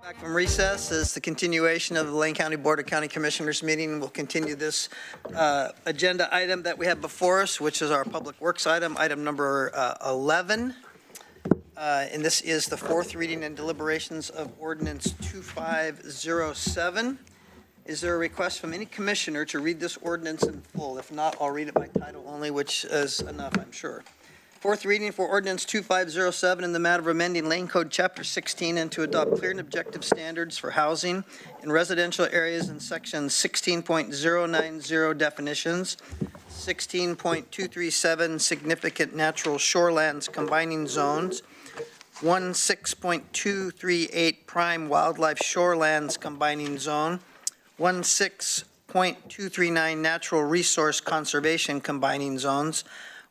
Back from recess is the continuation of the Lane County Board of County Commissioners meeting. We'll continue this agenda item that we have before us, which is our Public Works item, item number 11. And this is the fourth reading and deliberations of Ordinance 2507. Is there a request from any commissioner to read this ordinance in full? If not, I'll read it by title only, which is enough, I'm sure. Fourth reading for Ordinance 2507 in the matter of amending Lane Code Chapter 16 and to adopt clear and objective standards for housing in residential areas in Section 16.090 definitions, 16.237 significant natural shorelands combining zones, 16.238 prime wildlife shorelands combining zone, 16.239 natural resource conservation combining zones,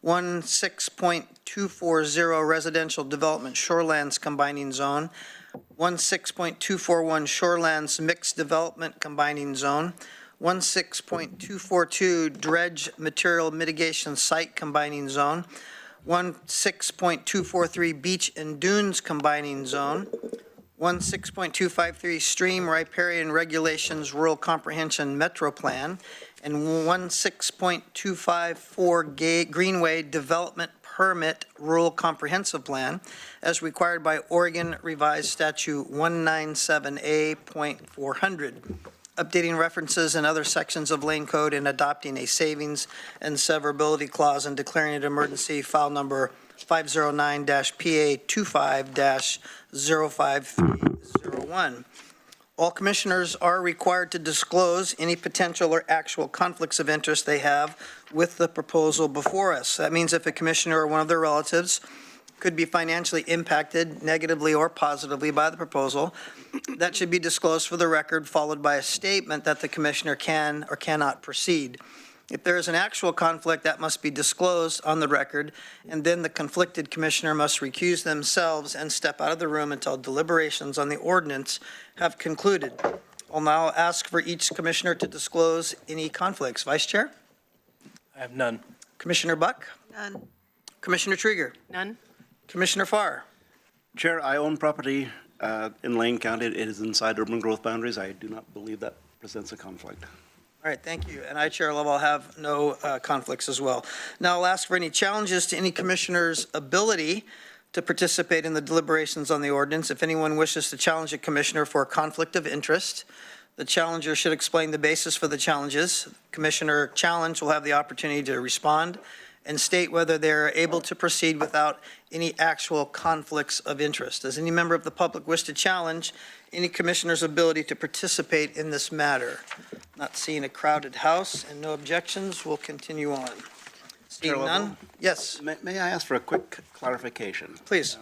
16.240 residential development shorelands combining zone, 16.241 shorelands mixed development combining zone, 16.242 dredge material mitigation site combining zone, 16.243 beach and dunes combining zone, 16.253 stream riparian regulations rural comprehension metro plan, and 16.254 Greenway Development Permit Rural Comprehensive Plan, as required by Oregon Revised Statute 197A.400, updating references in other sections of Lane Code and adopting a savings and severability clause and declaring it emergency, file number 509-PA25-05301. All commissioners are required to disclose any potential or actual conflicts of interest they have with the proposal before us. That means if a commissioner or one of their relatives could be financially impacted negatively or positively by the proposal, that should be disclosed for the record, followed by a statement that the commissioner can or cannot proceed. If there is an actual conflict, that must be disclosed on the record, and then the conflicted commissioner must recuse themselves and step out of the room until deliberations on the ordinance have concluded. I'll now ask for each commissioner to disclose any conflicts. Vice Chair? I have none. Commissioner Buck? None. Commissioner Trieger? None. Commissioner Farr? Chair, I own property in Lane County. It is inside urban growth boundaries. I do not believe that presents a conflict. All right, thank you. And I, Chair Lovell, have no conflicts as well. Now I'll ask for any challenges to any commissioner's ability to participate in the deliberations on the ordinance. If anyone wishes to challenge a commissioner for a conflict of interest, the challenger should explain the basis for the challenges. Commissioner challenged will have the opportunity to respond and state whether they're able to proceed without any actual conflicts of interest. Does any member of the public wish to challenge any commissioner's ability to participate in this matter? Not seeing a crowded house and no objections, we'll continue on. Seeing none? Yes. May I ask for a quick clarification? Please.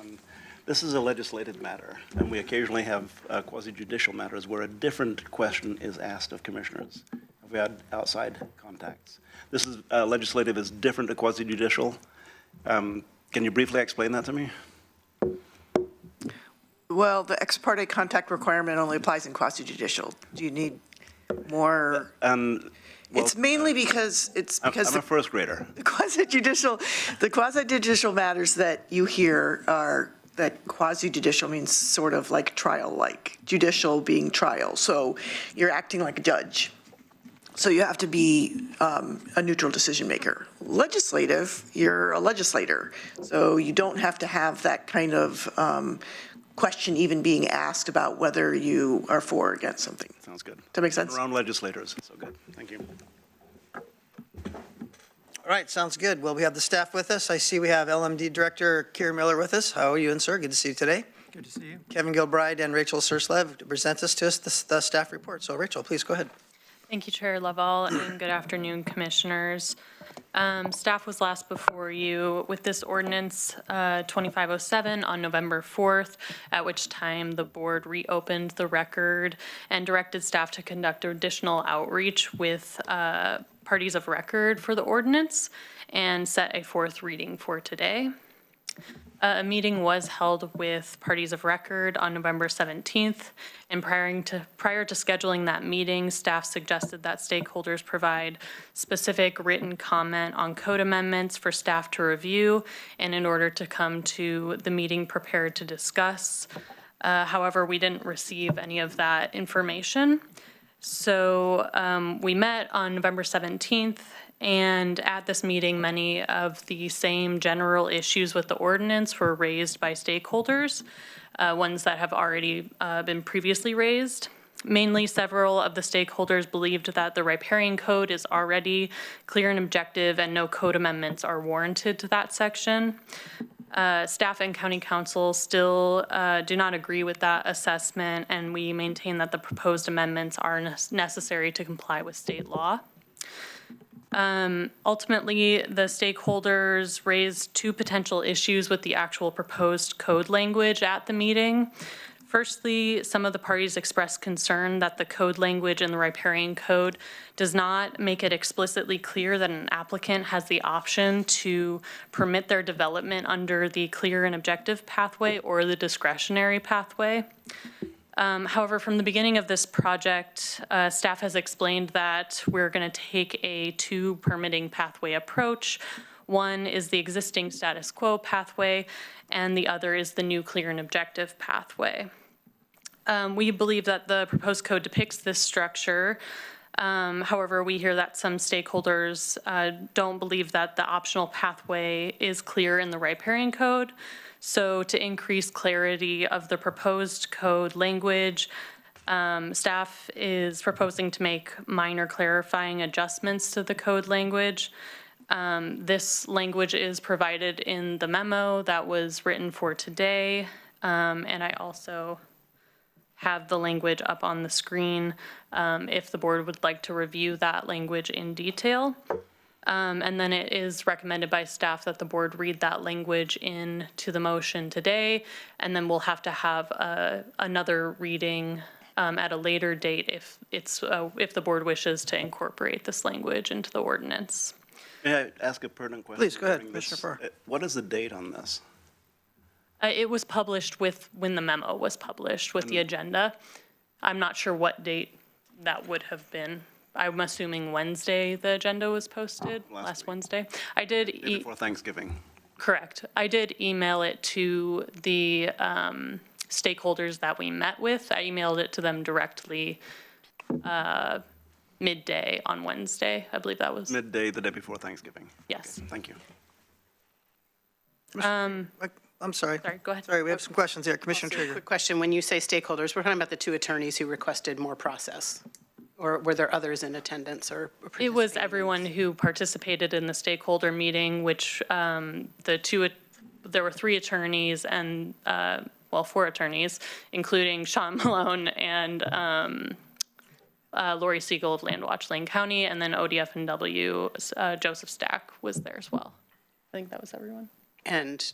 This is a legislative matter, and we occasionally have quasi-judicial matters where a different question is asked of commissioners. Have we had outside contacts? This is legislative is different to quasi-judicial. Can you briefly explain that to me? Well, the ex parte contact requirement only applies in quasi-judicial. Do you need more? Well, It's mainly because I'm a first grader. the quasi-judicial matters that you hear are that quasi-judicial means sort of like trial-like, judicial being trial. So you're acting like a judge. So you have to be a neutral decision maker. Legislative, you're a legislator. So you don't have to have that kind of question even being asked about whether you are for or against something. Sounds good. Does that make sense? Around legislators, so good. Thank you. All right, sounds good. Well, we have the staff with us. I see we have LMD Director Keir Miller with us. How are you, sir? Good to see you today. Good to see you. Kevin Gilbride and Rachel Surslev to present to us the staff report. So, Rachel, please go ahead. Thank you, Chair Lovell, and good afternoon, Commissioners. Staff was last before you with this ordinance 2507 on November 4th, at which time the board reopened the record and directed staff to conduct additional outreach with parties of record for the ordinance and set a fourth reading for today. A meeting was held with parties of record on November 17th, and prior to scheduling that meeting, staff suggested that stakeholders provide specific written comment on code amendments for staff to review, and in order to come to the meeting prepared to discuss. However, we didn't receive any of that information. So we met on November 17th, and at this meeting, many of the same general issues with the ordinance were raised by stakeholders, ones that have already been previously raised. Mainly, several of the stakeholders believed that the riparian code is already clear and objective, and no code amendments are warranted to that section. Staff and county council still do not agree with that assessment, and we maintain that the proposed amendments are necessary to comply with state law. Ultimately, the stakeholders raised two potential issues with the actual proposed code language at the meeting. Firstly, some of the parties expressed concern that the code language in the riparian code does not make it explicitly clear that an applicant has the option to permit their development under the clear and objective pathway or the discretionary pathway. However, from the beginning of this project, staff has explained that we're going to take a two permitting pathway approach. One is the existing status quo pathway, and the other is the new clear and objective pathway. We believe that the proposed code depicts this structure. However, we hear that some stakeholders don't believe that the optional pathway is clear in the riparian code. So to increase clarity of the proposed code language, staff is proposing to make minor clarifying adjustments to the code language. This language is provided in the memo that was written for today, and I also have the language up on the screen if the board would like to review that language in detail. And then it is recommended by staff that the board read that language into the motion today, and then we'll have to have another reading at a later date if the board wishes to incorporate this language into the ordinance. May I ask a pertinent question? Please, go ahead, regarding this? Commissioner Farr. What is the date on this? It was published when the memo was published with the agenda. I'm not sure what date that would have been. I'm assuming Wednesday the agenda was posted, last week. Wednesday. I did, Day before Thanksgiving. correct. I did email it to the stakeholders that we met with. I emailed it to them directly midday on Wednesday. I believe that was, Midday, the day before Thanksgiving. yes. Okay, thank you. I'm sorry. Sorry, go ahead. Sorry, we have some questions here. Commissioner Also, Trigger. quick question, when you say stakeholders, we're talking about the two attorneys who requested more process? Or were there others in attendance or It was participating? everyone who participated in the stakeholder meeting, which there were three attorneys and, four attorneys, including Sean Malone and Lori Siegel of Landwatch Lane County, and then ODF and W, Joseph Stack was there as well. I think that was everyone. And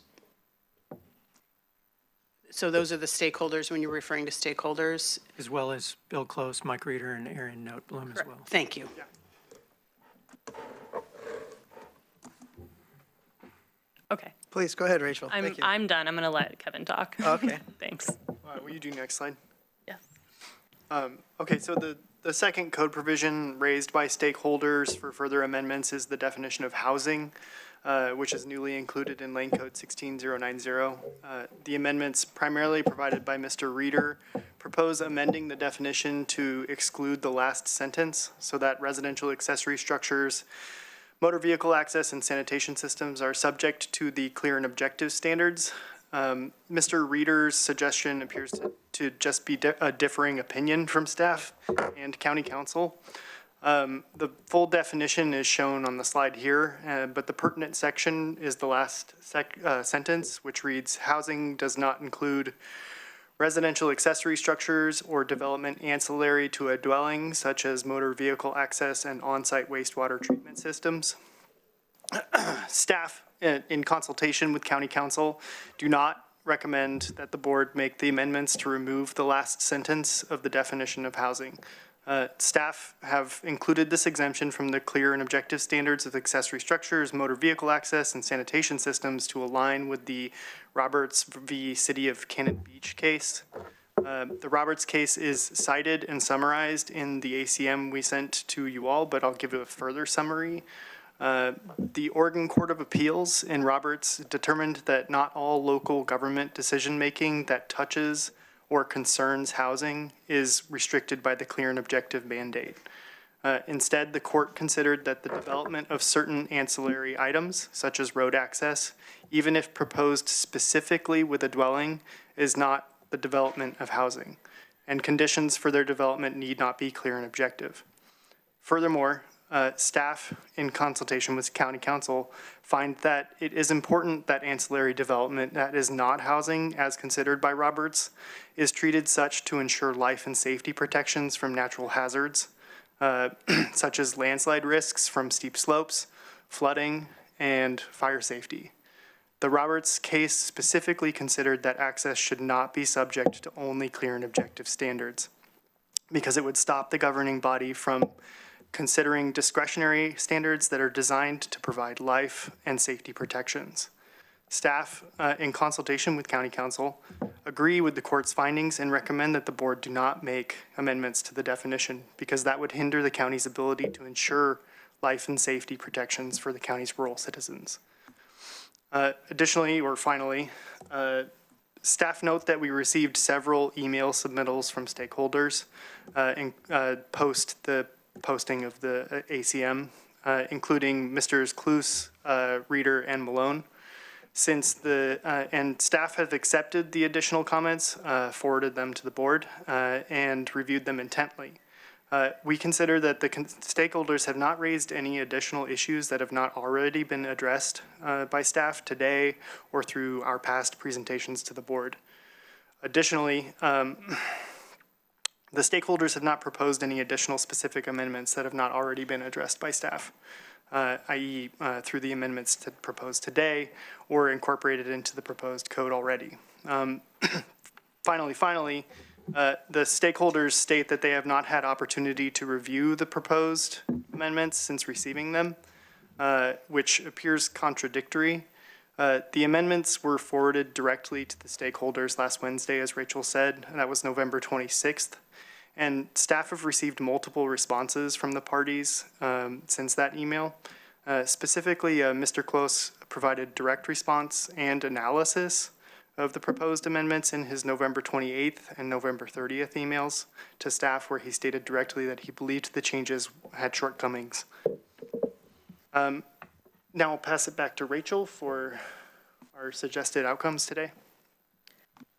so those are the stakeholders when you're referring to stakeholders? As well as Bill Close, Mike Reeder, and Aaron Notblum as well. Thank you. Okay, Please, go ahead, Rachel. Thank you. I'm done. I'm going to let Kevin talk. Okay. Thanks. All right, will you do next slide? Yes. Okay, so the second code provision raised by stakeholders for further amendments is the definition of housing, which is newly included in Lane Code 16090. The amendments primarily provided by Mr. Reeder propose amending the definition to exclude the last sentence so that residential accessory structures, motor vehicle access, and sanitation systems are subject to the clear and objective standards. Mr. Reeder's suggestion appears to just be a differing opinion from staff and county council. The full definition is shown on the slide here, but the pertinent section is the last sentence, which reads, "Housing does not include residential accessory structures or development ancillary to a dwelling, such as motor vehicle access and on-site wastewater treatment systems." Staff, in consultation with county council, do not recommend that the board make the amendments to remove the last sentence of the definition of housing. Staff have included this exemption from the clear and objective standards of accessory structures, motor vehicle access, and sanitation systems to align with the Roberts v. City of Cannon Beach case. The Roberts case is cited and summarized in the ACM we sent to you all, but I'll give you a further summary. The Oregon Court of Appeals in Roberts determined that not all local government decision-making that touches or concerns housing is restricted by the clear and objective mandate. Instead, the court considered that the development of certain ancillary items, such as road access, even if proposed specifically with a dwelling, is not the development of housing, and conditions for their development need not be clear and objective. Furthermore, staff, in consultation with County Council, find that it is important that ancillary development that is not housing, as considered by Roberts, is treated such to ensure life and safety protections from natural hazards, such as landslide risks from steep slopes, flooding, and fire safety. The Roberts case specifically considered that access should not be subject to only clear and objective standards, because it would stop the governing body from considering discretionary standards that are designed to provide life and safety protections. Staff, in consultation with County Council, agree with the court's findings and recommend that the board do not make amendments to the definition, because that would hinder the county's ability to ensure life and safety protections for the county's rural citizens. Additionally, or finally, staff note that we received several email submittals from stakeholders post the posting of the ACM, including Mr. Cluse, Reeder, and Malone. And staff have accepted the additional comments, forwarded them to the board, and reviewed them intently. We consider that the stakeholders have not raised any additional issues that have not already been addressed by staff today or through our past presentations to the board. Additionally, the stakeholders have not proposed any additional specific amendments that have not already been addressed by staff, i.e. Through the amendments proposed today or incorporated into the proposed code already. Finally, the stakeholders state that they have not had opportunity to review the proposed amendments since receiving them, which appears contradictory. The amendments were forwarded directly to the stakeholders last Wednesday, as Rachel said, and that was November 26th. And staff have received multiple responses from the parties since that email. Specifically, Mr. Close provided direct response and analysis of the proposed amendments in his November 28th and November 30th emails to staff, where he stated directly that he believed the changes had shortcomings. Now I'll pass it back to Rachel for our suggested outcomes today.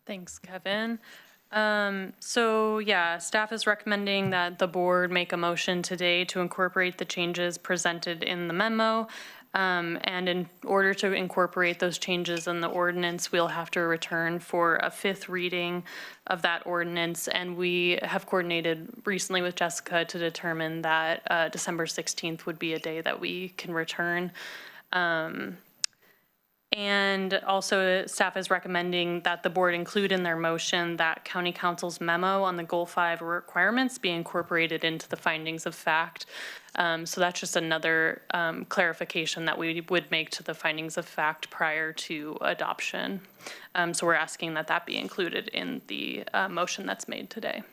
Thanks, Kevin. So yeah, staff is recommending that the board make a motion today to incorporate the changes presented in the memo. And in order to incorporate those changes in the ordinance, we'll have to return for a 5th reading of that ordinance. And we have coordinated recently with Jessica to determine that December 16th would be a day that we can return. And also, staff is recommending that the board include in their motion that County Council's memo on the Goal 5 requirements be incorporated into the findings of fact. So that's just another clarification that we would make to the findings of fact prior to adoption. So we're asking that that be included in the motion that's made today.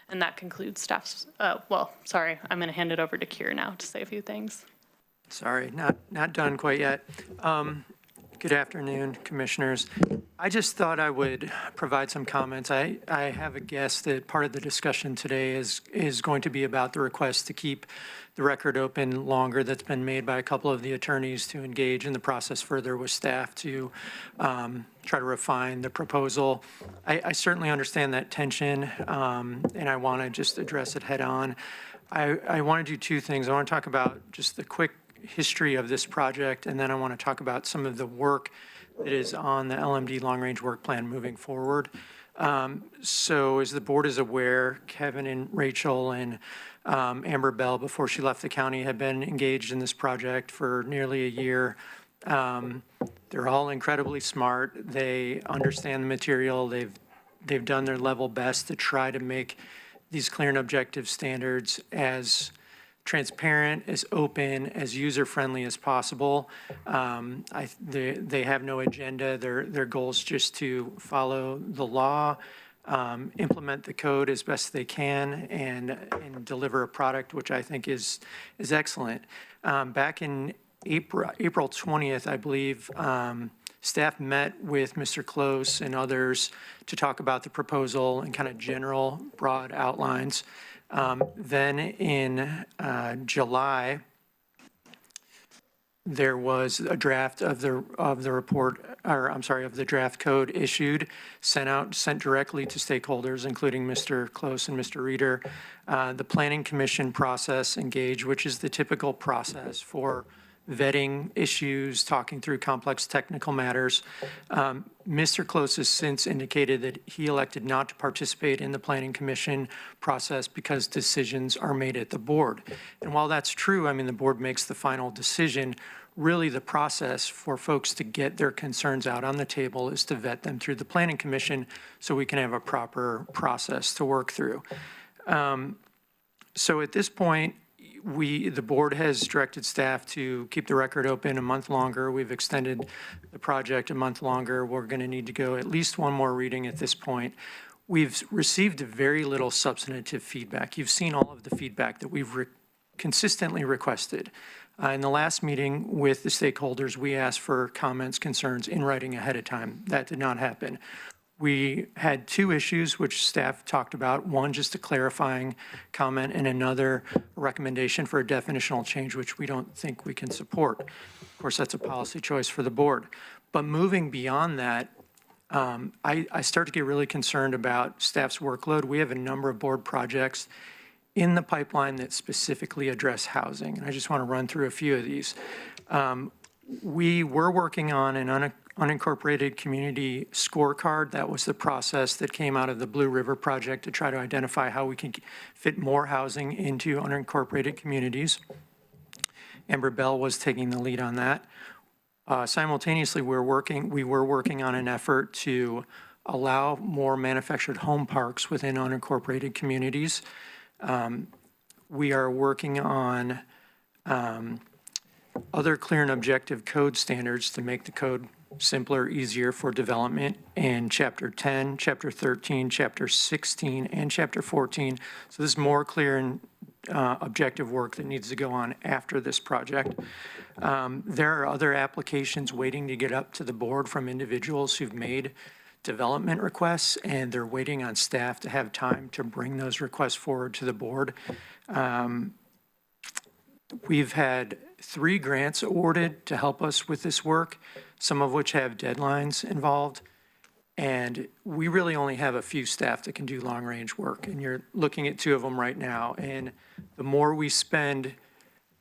And that concludes staff's, well, sorry, I'm going to hand it over to Keir now to say a few things. Sorry, not done quite yet. Good afternoon, commissioners. I just thought I would provide some comments. I have a guess that part of the discussion today is going to be about the request to keep the record open longer that's been made by a couple of the attorneys to engage in the process further with staff to try to refine the proposal. I certainly understand that tension, and I want to just address it head on. I want to do two things. I want to talk about just the quick history of this project, and then I want to talk about some of the work that is on the LMD long-range work plan moving forward. So as the board is aware, Kevin and Rachel and Amber Bell, before she left the county, had been engaged in this project for nearly a year. They're all incredibly smart. They understand the material. They've done their level best to try to make these clear and objective standards as transparent, as open, as user-friendly as possible. They have no agenda. Their goal is just to follow the law, implement the code as best they can, and deliver a product which I think is excellent. Back in April 20th, I believe, staff met with Mr. Close and others to talk about the proposal and kind of general broad outlines. Then in July, there was a draft of the report, or I'm sorry, of the draft code issued, sent directly to stakeholders, including Mr. Close and Mr. Reeder. The Planning Commission process engaged, which is the typical process for vetting issues, talking through complex technical matters. Mr. Close has since indicated that he elected not to participate in the Planning Commission process because decisions are made at the board. And while that's true, I mean, the board makes the final decision. Really, the process for folks to get their concerns out on the table is to vet them through the Planning Commission so we can have a proper process to work through. So at this point, the board has directed staff to keep the record open a month longer. We've extended the project a month longer. We're going to need to go at least one more reading at this point. We've received very little substantive feedback. You've seen all of the feedback that we've consistently requested. In the last meeting with the stakeholders, we asked for comments, concerns in writing ahead of time. That did not happen. We had two issues which staff talked about. One, just a clarifying comment, and another recommendation for a definitional change, which we don't think we can support. Of course, that's a policy choice for the board. But moving beyond that, I start to get really concerned about staff's workload. We have a number of board projects in the pipeline that specifically address housing. And I just want to run through a few of these. We were working on an unincorporated community scorecard. That was the process that came out of the Blue River Project to try to identify how we can fit more housing into unincorporated communities. Amber Bell was taking the lead on that. Simultaneously, we were working on an effort to allow more manufactured home parks within unincorporated communities. We are working on other clear and objective code standards to make the code simpler, easier for development in Chapter 10, Chapter 13, Chapter 16, and Chapter 14. So this is more clear and objective work that needs to go on after this project. There are other applications waiting to get up to the board from individuals who've made development requests, and they're waiting on staff to have time to bring those requests forward to the board. We've had 3 grants awarded to help us with this work, some of which have deadlines involved. And we really only have a few staff that can do long-range work. And you're looking at 2 of them right now. And the more we spend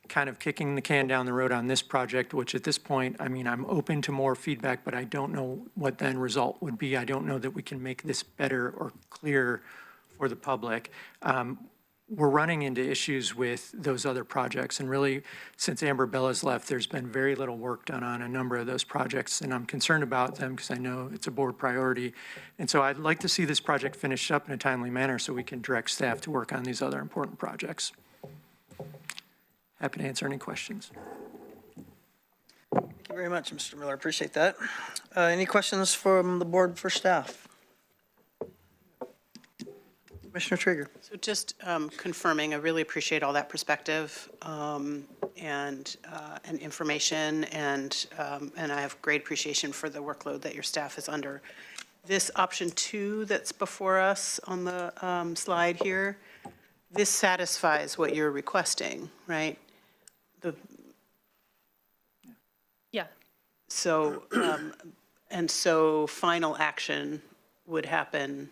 kind of kicking the can down the road on this project, which at this point, I mean, I'm open to more feedback, but I don't know what the end result would be. I don't know that we can make this better or clearer for the public. We're running into issues with those other projects. And really, since Amber Bella's left, there's been very little work done on a number of those projects. And I'm concerned about them because I know it's a board priority. And so I'd like to see this project finished up in a timely manner so we can direct staff to work on these other important projects. Happy to answer any questions. Thank you very much, Mr. Miller. Appreciate that. Any questions from the board for staff? Commissioner Trieger. So just confirming, I really appreciate all that perspective and information, and I have great appreciation for the workload that your staff is under. This option 2 that's before us on the slide here, this satisfies what you're requesting, right? Yeah. So, and so final action would happen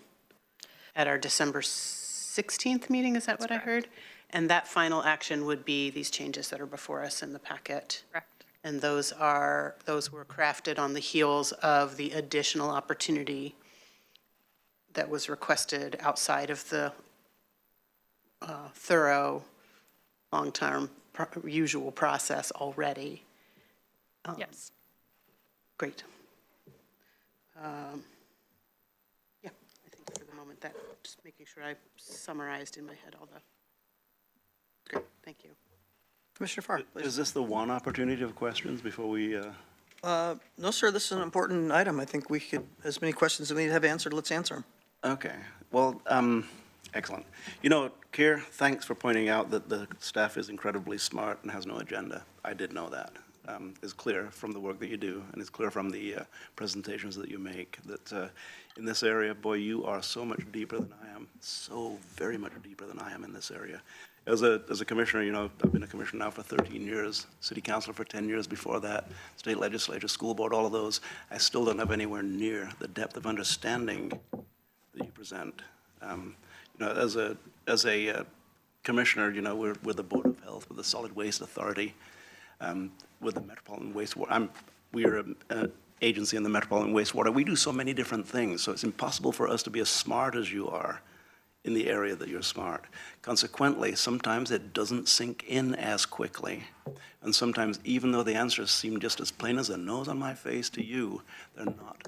at our December 16th meeting, is that what I heard? And that final action would be these changes that are before us in the packet. Correct. And those were crafted on the heels of the additional opportunity that was requested outside of the thorough, long-term, usual process already. Yes. Great. Yeah, I think for the moment that, just making sure I summarized in my head all the, great, thank you. Commissioner Farr, please. Is this the one opportunity of questions before we, No, sir, this is an important item. I think we could, as many questions as we need to have answered, let's answer them. okay, well, excellent. You know, Keir, thanks for pointing out that the staff is incredibly smart and has no agenda. I did know that. It's clear from the work that you do, and it's clear from the presentations that you make, that in this area, boy, you are so much deeper than I am, so very much deeper than I am in this area. As a commissioner, you know, I've been a commissioner now for 13 years, city councilor for 10 years before that, state legislature, school board, all of those. I still don't have anywhere near the depth of understanding that you present. You know, as a commissioner, you know, we're the Board of Health, we're the Solid Waste Authority, with the Metropolitan Wastewater. We are an agency in the Metropolitan Wastewater. We do so many different things, so it's impossible for us to be as smart as you are in the area that you're smart. Consequently, sometimes it doesn't sink in as quickly. And sometimes, even though the answers seem just as plain as a nose on my face to you, they're not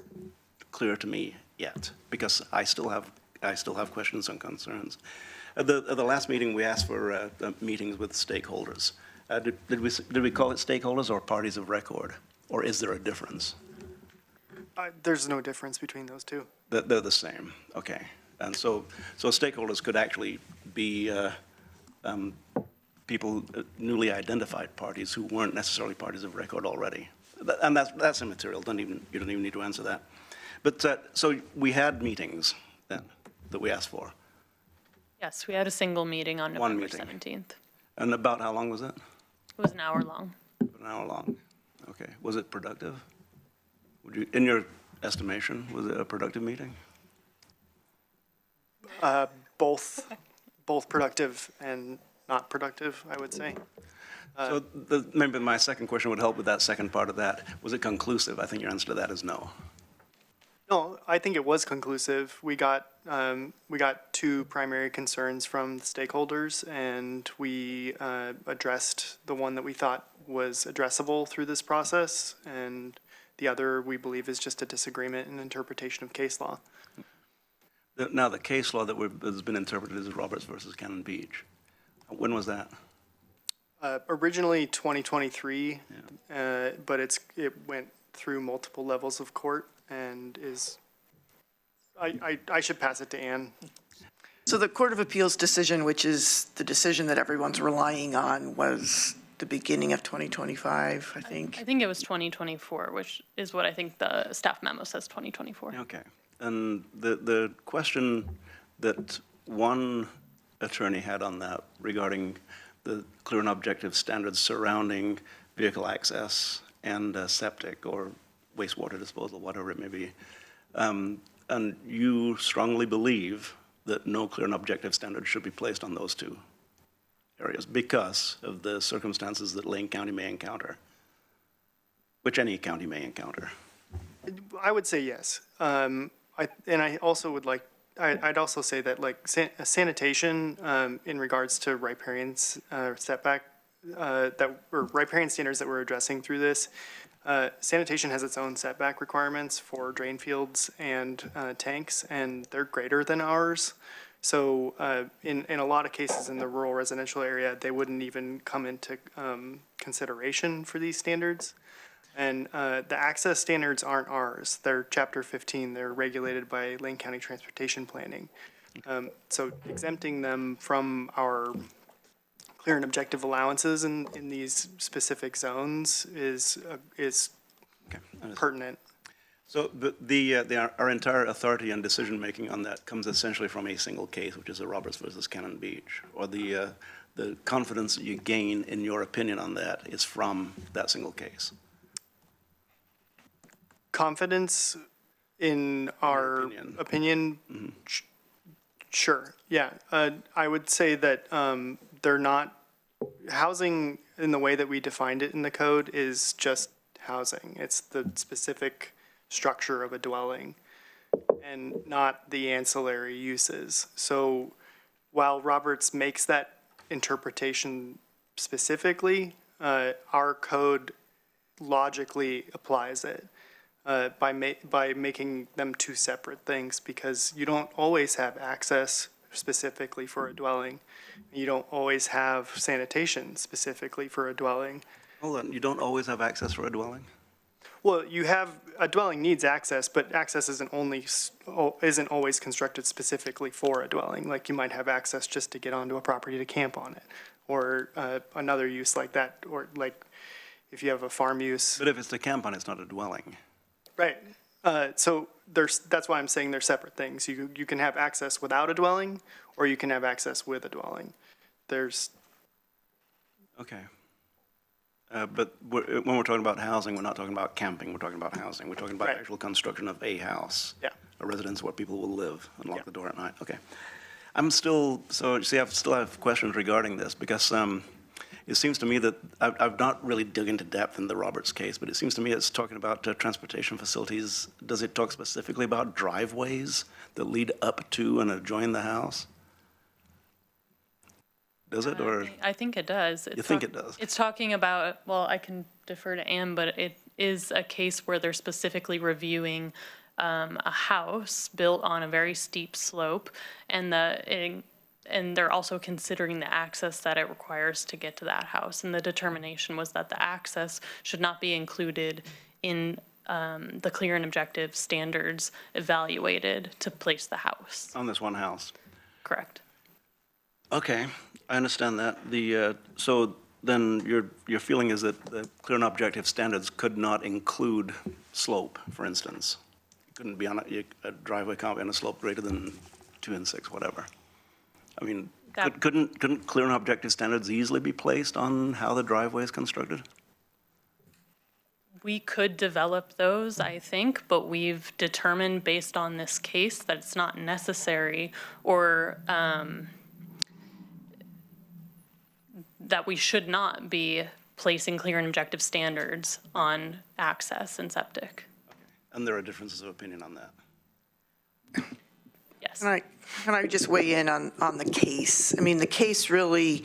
clear to me yet, because I still have questions and concerns. At the last meeting, we asked for meetings with stakeholders. Did we call it stakeholders or parties of record? Or is there a difference? There's no difference between those two. They're the same, okay. And so stakeholders could actually be people, newly identified parties who weren't necessarily parties of record already. And that's immaterial, you don't even need to answer that. But, so we had meetings then that we asked for. Yes, we had a single meeting on One November meeting. 17th. And about how long was it? It was an hour long. An hour long. Okay. Was it productive? In your estimation, was it a productive meeting? Both productive and not productive, I would say. So maybe my second question would help with that second part of that. Was it conclusive? I think your answer to that is no. No, I think it was conclusive. We got two primary concerns from the stakeholders, and we addressed the one that we thought was addressable through this process, and the other, we believe, is just a disagreement in interpretation of case law. Now, the case law that has been interpreted is Roberts versus Cannon Beach. When was that? Originally 2023, but it went through multiple levels of court and is, I should pass it to Ann. So the Court of Appeals decision, which is the decision that everyone's relying on, was the beginning of 2025, I think. I think it was 2024, which is what I think the staff memo says, 2024. Okay. And the question that one attorney had on that regarding the clear and objective standards surrounding vehicle access and septic or wastewater disposal, whatever it may be, and you strongly believe that no clear and objective standards should be placed on those two areas because of the circumstances that Lane County may encounter, which any county may encounter. I would say yes. I also would like, I'd also say that like sanitation in regards to riparian setback, or riparian standards that we're addressing through this, sanitation has its own setback requirements for drain fields and tanks, and they're greater than ours. So in a lot of cases in the rural residential area, they wouldn't even come into consideration for these standards. And the access standards aren't ours. They're Chapter 15. They're regulated by Lane County Transportation Planning. So exempting them from our clear and objective allowances in these specific zones is pertinent. So our entire authority and decision-making on that comes essentially from a single case, which is the Roberts versus Cannon Beach, or the confidence that you gain in your opinion on that is from that single case. Confidence in our opinion, Mm-hmm. Sure, yeah. I would say that they're not, housing in the way that we defined it in the code is just housing. It's the specific structure of a dwelling and not the ancillary uses. So while Roberts makes that interpretation specifically, our code logically applies it. by making them two separate things, because you don't always have access specifically for a dwelling. You don't always have sanitation specifically for a dwelling. Hold on, you don't always have access for a dwelling? Well, a dwelling needs access, but access isn't always constructed specifically for a dwelling. Like, you might have access just to get onto a property to camp on it, or another use like that, or like if you have a farm use. But if it's to camp on, it's not a dwelling. Right. So that's why I'm saying they're separate things. You can have access without a dwelling, or you can have access with a dwelling. Okay. But when we're talking about housing, we're not talking about camping, we're talking about housing. We're talking about Right. actual construction of a house. Yeah. A residence where people will live and lock Yeah. the door at night. Okay. I still have questions regarding this, because it seems to me that I've not really dug into depth in the Roberts case, but it seems to me it's talking about transportation facilities. Does it talk specifically about driveways that lead up to and adjoin the house? Does it, or? I think it does. You think it does? It's talking about, well, I can defer to Ann, but it is a case where they're specifically reviewing a house built on a very steep slope, and they're also considering the access that it requires to get to that house. And the determination was that the access should not be included in the clear and objective standards evaluated to place the house. On this one house? Correct. Okay, I understand that. So then your feeling is that the clear and objective standards could not include slope, for instance? It couldn't be on a driveway can't be on a slope greater than 2 6, whatever. I mean, couldn't clear and objective standards easily be placed on how the driveway is constructed? We could develop those, I think, but we've determined based on this case that it's not necessary, or that we should not be placing clear and objective standards on access and septic. And there are differences of opinion on that. Yes. Can I just weigh in on the case? I mean, the case really,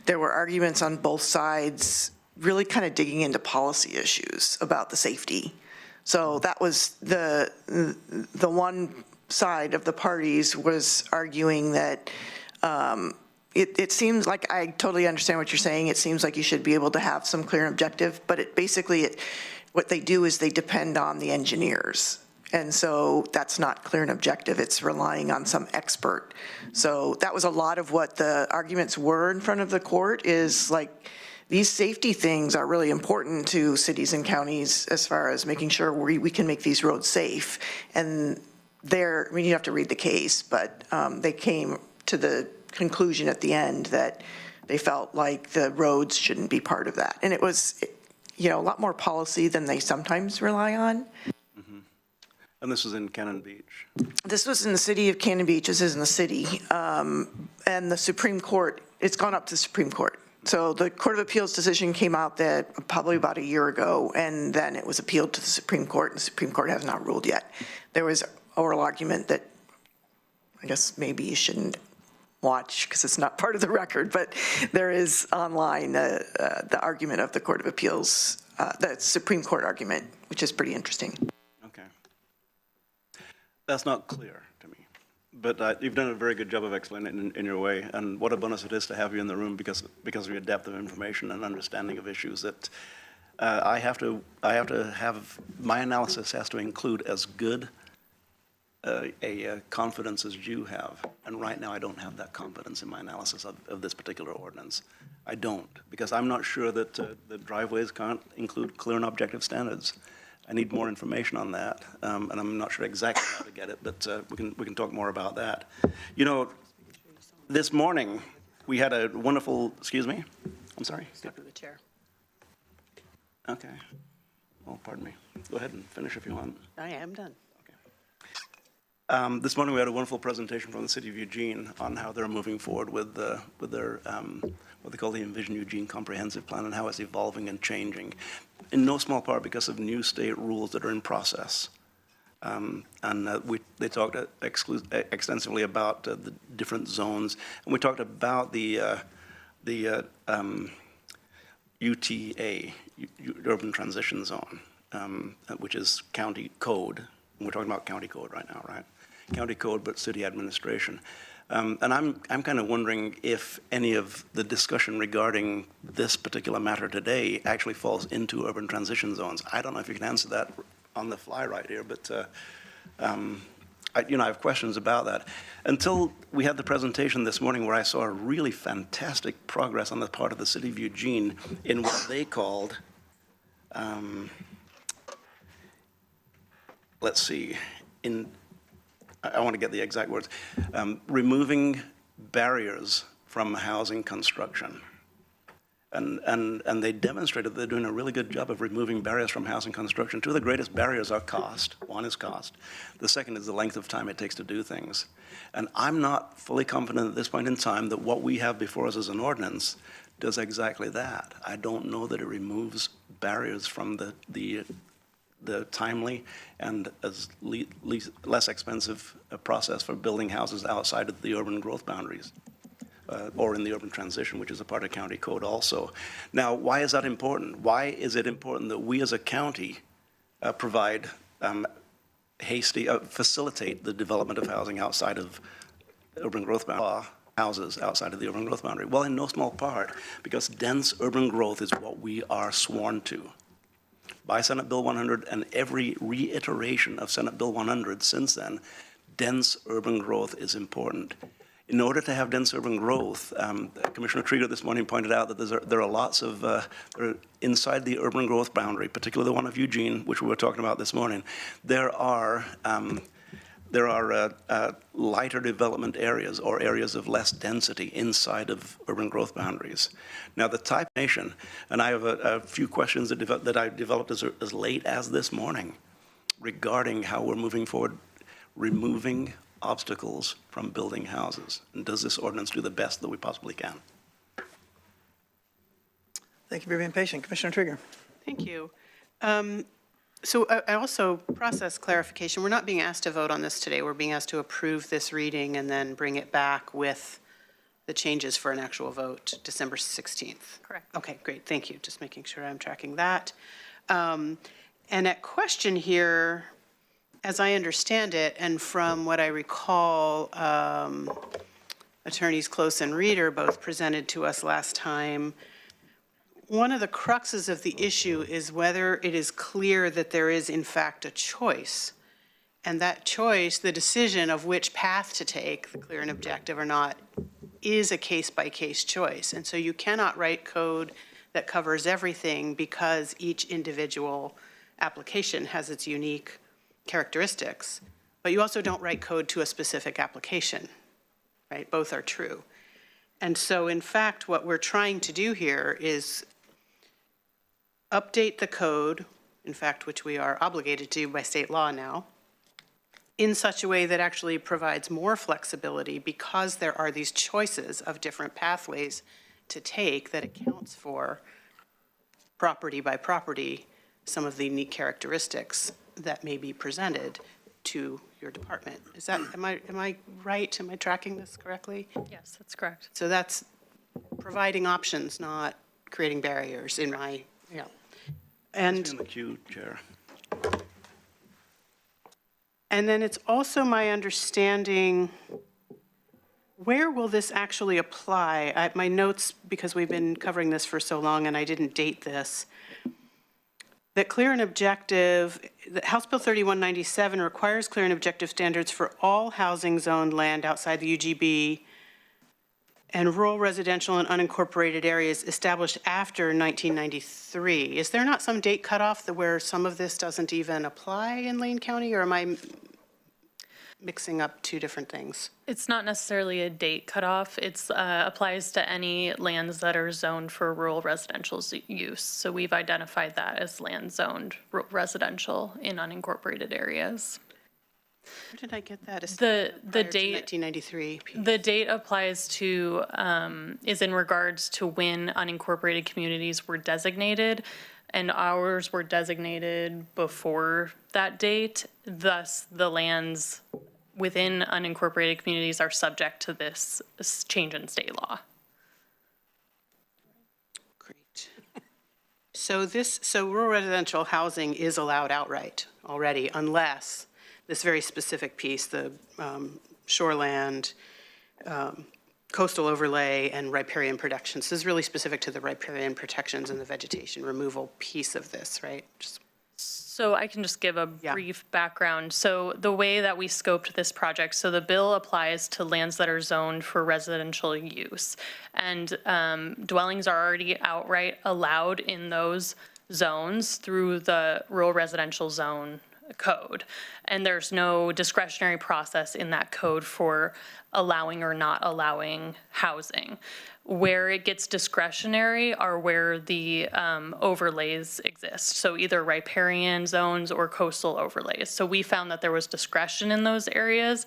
there were arguments on both sides, really kind of digging into policy issues about the safety. So that was the one side of the parties was arguing that it seems like, I totally understand what you're saying. It seems like you should be able to have some clear and objective, but what they do is they depend on the engineers. And so that's not clear and objective. It's relying on some expert. So that was a lot of what the arguments were in front of the court, is like, these safety things are really important to cities and counties as far as making sure we can make these roads safe. And I mean, you have to read the case, but they came to the conclusion at the end that they felt like the roads shouldn't be part of that. And it was, a lot more policy than they sometimes rely on. And this is in Cannon Beach? This was in the city of Cannon Beach. This is in the city. And the Supreme Court, it's gone up to the Supreme Court. So the Court of Appeals decision came out that probably about a year ago, and then it was appealed to the Supreme Court, and the Supreme Court has not ruled yet. There was oral argument that I guess maybe you shouldn't watch because it's not part of the record, but there is online the argument of the Court of Appeals, the Supreme Court argument, which is pretty interesting. Okay. That's not clear to me, but you've done a very good job of explaining it in your way, and what a bonus it is to have you in the room because of your depth of information and understanding of issues that I have to have, my analysis has to include as good a confidence as you have, and right now I don't have that confidence in my analysis of this particular ordinance. I don't, because I'm not sure that the driveways can't include clear and objective standards. I need more information on that, and I'm not sure exactly how to get it, but we can talk more about that. You know, this morning we had a wonderful, excuse me, I'm sorry. Step to the chair. Okay. Well, pardon me. Go ahead and finish if you want. I am done. This morning, we had a wonderful presentation from the City of Eugene on how they're moving forward with their, what they call the Envision Eugene Comprehensive Plan, and how it's evolving and changing, in no small part because of new state rules that are in process. They talked extensively about the different zones, and we talked about the UTA, Urban Transition Zone. which is county code. We're talking about county code right now, right? County code, but city administration. And I'm kind of wondering if any of the discussion regarding this particular matter today actually falls into urban transition zones. I don't know if you can answer that on the fly right here, but I have questions about that. Until we had the presentation this morning where I saw a really fantastic progress on the part of the city of Eugene in what they called, let's see, I want to get the exact words, removing barriers from housing construction. And they demonstrated they're doing a really good job of removing barriers from housing construction. Two of the greatest barriers are cost. One is cost. The second is the length of time it takes to do things. And I'm not fully confident at this point in time that what we have before us as an ordinance does exactly that. I don't know that it removes barriers from the timely and less expensive process for building houses outside of the urban growth boundaries. Or in the urban transition, which is a part of county code also. Now, why is that important? Why is it important that we as a county provide facilitate the development of housing outside of urban growth boundary, houses outside of the urban growth boundary? Well, in no small part, because dense urban growth is what we are sworn to by Senate Bill 100 and every reiteration of Senate Bill 100 since then. Dense urban growth is important. In order to have dense urban growth, Commissioner Trieger this morning pointed out that there are lots of, inside the urban growth boundary, particularly the one of Eugene, which we were talking about this morning, there are lighter development areas or areas of less density inside of urban growth boundaries. Now, the type nation, and I have a few questions that I developed as late as this morning regarding how we're moving forward, removing obstacles from building houses. And does this ordinance do the best that we possibly can? Thank you for being patient. Commissioner Trigger. Thank you. So I also process clarification. We're not being asked to vote on this today. We're being asked to approve this reading and then bring it back with the changes for an actual vote December 16th. Correct. Okay, great. Thank you. Just making sure I'm tracking that. And at question here, as I understand it, and from what I recall, Attorneys Close and Reeder both presented to us last time, one of the cruxes of the issue is whether it is clear that there is in fact a choice. And that choice, the decision of which path to take, the clear and objective or not, is a case-by-case choice. And so you cannot write code that covers everything because each individual application has its unique characteristics, but you also don't write code to a specific application, right? Both are true. And so in fact, what we're trying to do here is update the code, in fact, which we are obligated to by state law now, in such a way that actually provides more flexibility because there are these choices of different pathways to take that accounts for property by property, some of the unique characteristics that may be presented to your department. Is that, am I right? Am I tracking this correctly? Yes, that's correct. So that's providing options, not creating barriers in my, yeah. In the queue, Chair. And then it's also my understanding, where will this actually apply? My notes, because we've been covering this for so long and I didn't date this, that clear and objective, that House Bill 3197 requires clear and objective standards for all housing zoned land outside the UGB and rural residential and unincorporated areas established after 1993. Is there not some date cutoff where some of this doesn't even apply in Lane County, or am I mixing up two different things? It's not necessarily a date cutoff. It's applies to any lands that are zoned for rural residential use. So we've identified that as land zoned residential in unincorporated areas. Where did I get that? The date, 1993. the date applies to, is in regards to when unincorporated communities were designated, and ours were designated before that date. Thus, the lands within unincorporated communities are subject to this change in state law. Great. So rural residential housing is allowed outright already, unless this very specific piece, the shoreland, coastal overlay, and riparian protections. This is really specific to the riparian protections and the vegetation removal piece of this, right? So I can just give a Yeah. brief background. So the way that we scoped this project, so the bill applies to lands that are zoned for residential use. And dwellings are already outright allowed in those zones through the rural residential zone code. And there's no discretionary process in that code for allowing or not allowing housing. Where it gets discretionary are where the overlays exist. So either riparian zones or coastal overlays. So we found that there was discretion in those areas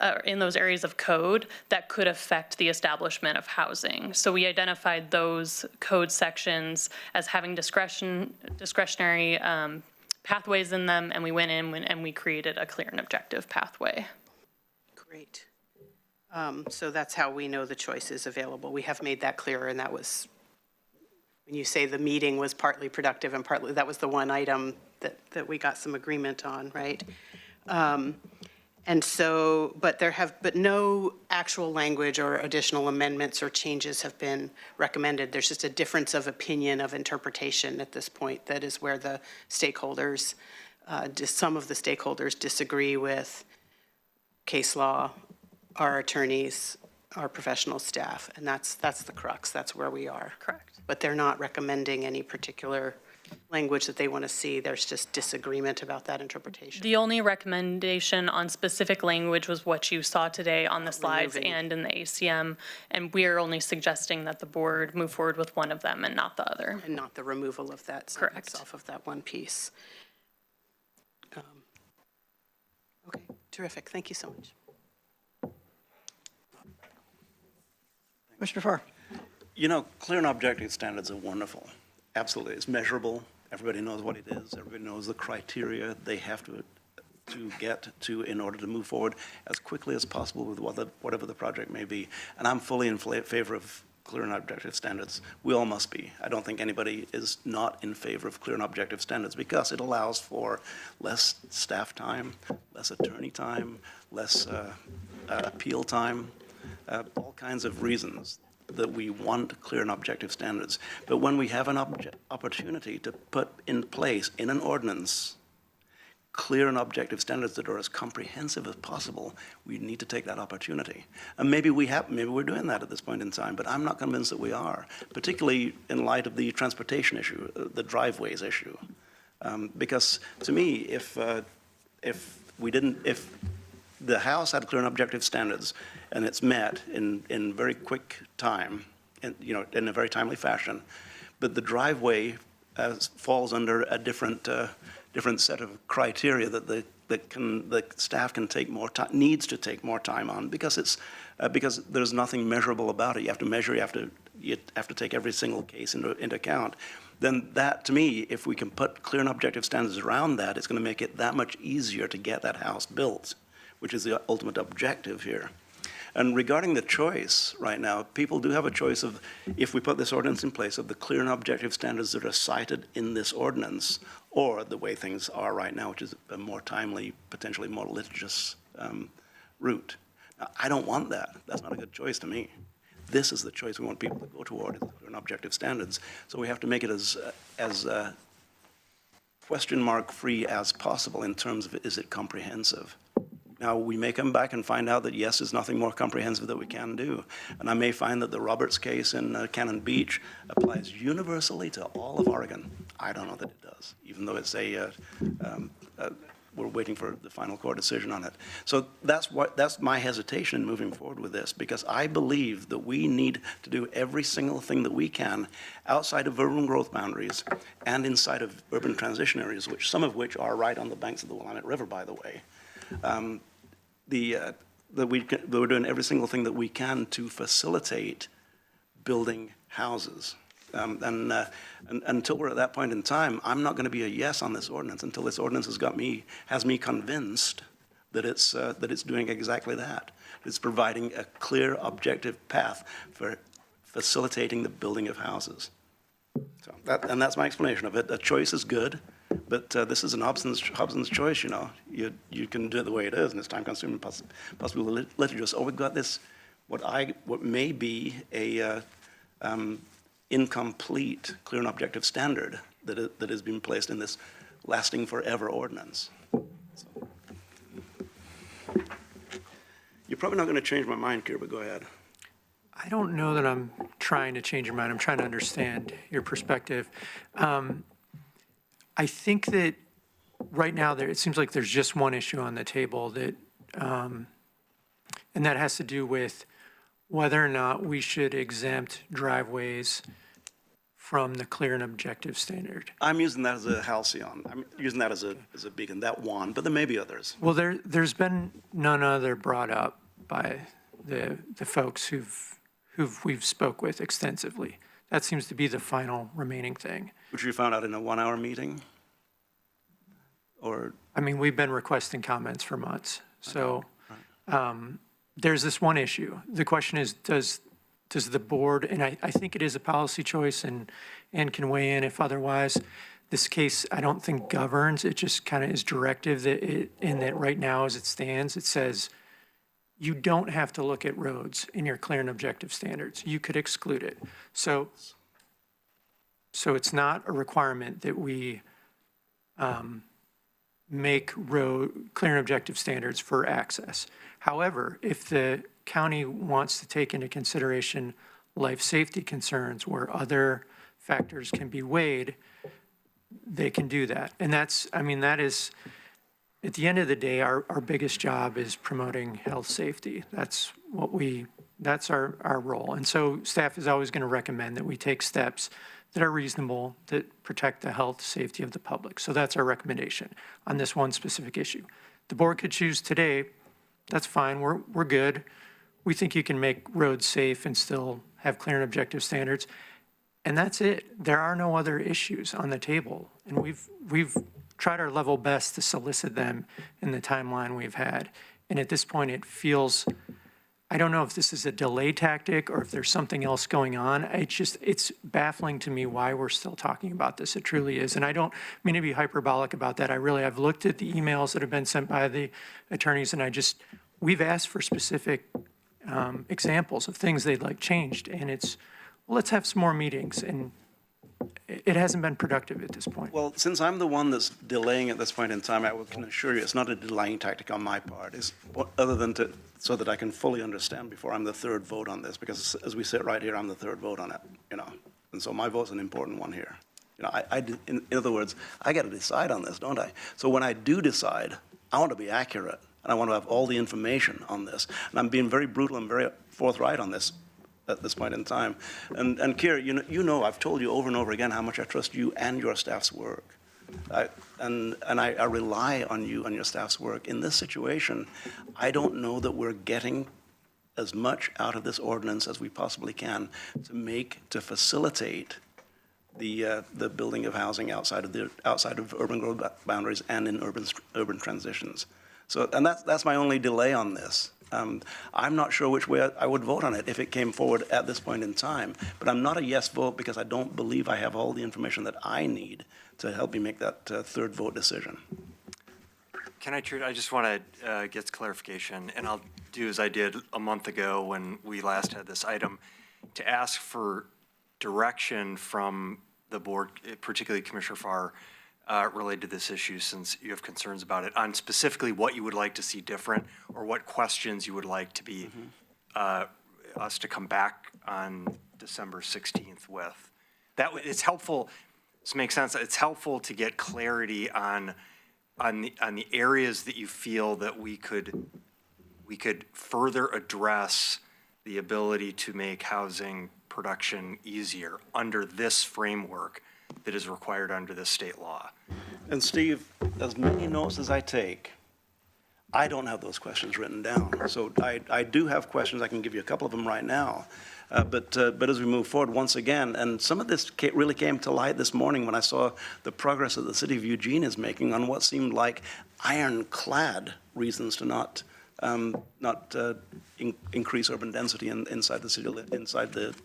of code that could affect the establishment of housing. So we identified those code sections as having discretionary pathways in them, and we went in and we created a clear and objective pathway. Great. So that's how we know the choice is available. We have made that clearer, and that was, when you say the meeting was partly productive and partly, that was the one item that we got some agreement on, right? And so, but no actual language or additional amendments or changes have been recommended. There's just a difference of opinion, of interpretation at this point. That is where the stakeholders, some of the stakeholders disagree with case law, our attorneys, our professional staff, and that's the crux. That's where we are. Correct. But they're not recommending any particular language that they want to see. There's just disagreement about that interpretation. The only recommendation on specific language was what you saw today on the slides Removing. and in the ACM, and we are only suggesting that the board move forward with one of them and not the other. And not the removal of that Correct. sentence off of that one piece. Okay, terrific. Thank you so much. Commissioner Farr. You know, clear and objective standards are wonderful. Absolutely. It's measurable. Everybody knows what it is. Everybody knows the criteria they have to get to in order to move forward as quickly as possible with whatever the project may be. And I'm fully in favor of clear and objective standards. We all must be. I don't think anybody is not in favor of clear and objective standards because it allows for less staff time, less attorney time, less appeal time, all kinds of reasons that we want clear and objective standards. But when we have an opportunity to put in place in an ordinance clear and objective standards that are as comprehensive as possible, we need to take that opportunity. And maybe we're doing that at this point in time, but I'm not convinced that we are, particularly in light of the transportation issue, the driveways issue. Because to me, if the House had clear and objective standards and it's met in very quick time, and in a very timely fashion, but the driveway falls under a different set of criteria that the staff can take more time, needs to take more time on because there's nothing measurable about it. You have to measure, you have to take every single case into account. Then that, to me, if we can put clear and objective standards around that, it's going to make it that much easier to get that house built, which is the ultimate objective here. And regarding the choice right now, people do have a choice of, if we put this ordinance in place, of the clear and objective standards that are cited in this ordinance, or the way things are right now, which is a more timely, potentially more litigious route. Now, I don't want that. That's not a good choice to me. This is the choice we want people to go toward, is clear and objective standards. So we have to make it as question mark free as possible in terms of, is it comprehensive? Now, we may come back and find out that, yes, there's nothing more comprehensive that we can do. And I may find that the Roberts case in Cannon Beach applies universally to all of Oregon. I don't know that it does, even though it's we're waiting for the final court decision on it. So that's my hesitation in moving forward with this, because I believe that we need to do every single thing that we can outside of urban growth boundaries and inside of urban transition areas, some of which are right on the banks of the Willamette River, by the way. That we're doing every single thing that we can to facilitate building houses. And until we're at that point in time, I'm not going to be a yes on this ordinance until this ordinance has me convinced that it's doing exactly that. It's providing a clear, objective path for facilitating the building of houses. So and that's my explanation of it. A choice is good, but this is an Hobson's choice, you know. You can do it the way it is, and it's time-consuming, possibly litigious. Or we've got this, what may be a incomplete, clear and objective standard that is being placed in this lasting forever ordinance. So. You're probably not going to change my mind, Keir, but go ahead. I don't know that I'm trying to change your mind. I'm trying to understand your perspective. I think that right now it seems like there's just one issue on the table that, and that has to do with whether or not we should exempt driveways from the clear and objective standard. I'm using that as a halcyon. I'm using that as a beacon, that one, but there may be others. Well, there's been none other brought up by the folks who we've spoke with extensively. That seems to be the final remaining thing. Which you found out in a 1-hour meeting? Or? I mean, we've been requesting comments for months. So there's this one issue. The question is, does the board, and I think it is a policy choice and can weigh in if otherwise, this case I don't think governs. It just kind of is directive in that right now as it stands, it says you don't have to look at roads in your clear and objective standards. You could exclude it. So it's not a requirement that we make road clear and objective standards for access. However, if the county wants to take into consideration life safety concerns where other factors can be weighed, they can do that. And that is, at the end of the day, our biggest job is promoting health safety. That's our role. And so staff is always going to recommend that we take steps that are reasonable, that protect the health, safety of the public. So that's our recommendation on this one specific issue. The board could choose today, that's fine, we're good. We think you can make roads safe and still have clear and objective standards. And that's it. There are no other issues on the table. And we've tried our level best to solicit them in the timeline we've had. And at this point, it feels, I don't know if this is a delay tactic or if there's something else going on. It's baffling to me why we're still talking about this. It truly is. And I don't mean to be hyperbolic about that. I've looked at the emails that have been sent by the attorneys, and we've asked for specific examples of things they'd like changed. And let's have some more meetings. And it hasn't been productive at this point. Well, since I'm the one that's delaying at this point in time, I can assure you it's not a delaying tactic on my part. It's other than so that I can fully understand before I'm the third vote on this, because as we sit right here, I'm the third vote on it, you know. And so my vote's an important one here. You know, in other words, I got to decide on this, don't I? So when I do decide, I want to be accurate, and I want to have all the information on this. And I'm being very brutal and very forthright on this at this point in time. And Keir, you know, I've told you over and over again how much I trust you and your staff's work. I rely on you and your staff's work. In this situation, I don't know that we're getting as much out of this ordinance as we possibly can to facilitate the building of housing outside of urban growth boundaries and in urban transitions. So, and that's my only delay on this. I'm not sure which way I would vote on it if it came forward at this point in time. But I'm not a yes vote because I don't believe I have all the information that I need to help me make that third vote decision. Can I, Trude? I just want to get clarification, and I'll do as I did a month ago when we last had this item, to ask for direction from the board, particularly Commissioner Farr, related to this issue, since you have concerns about it, on specifically what you would like to see different or what questions you would like to be us to come back on December 16th with. It's helpful. This makes sense. It's helpful to get clarity on the areas that you feel that we could further address the ability to make housing production easier under this framework that is required under this state law. And Steve, as many notes as I take, I don't have those questions written down. So I do have questions. I can give you a couple of them right now. But as we move forward, once again, and some of this really came to light this morning when I saw the progress that the city of Eugene is making on what seemed like ironclad reasons to not increase urban density inside the city, inside the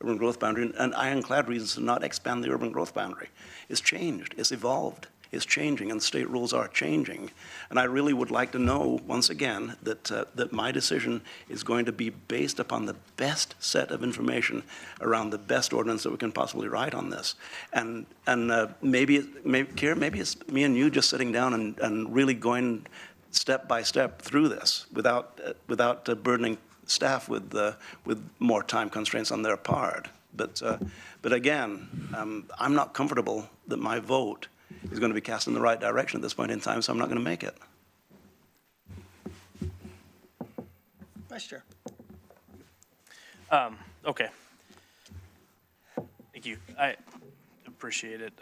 urban growth boundary, and ironclad reasons to not expand the urban growth boundary. It's changed, it's evolved, it's changing, and state rules are changing. And I really would like to know, once again, that my decision is going to be based upon the best set of information around the best ordinance that we can possibly write on this. And maybe, Kier, maybe it's me and you just sitting down and really going step by step through this without burdening staff with more time constraints on their part. But again, I'm not comfortable that my vote is going to be cast in the right direction at this point in time, so I'm not going to make it. Vice Chair. Okay. Thank you. I appreciate it.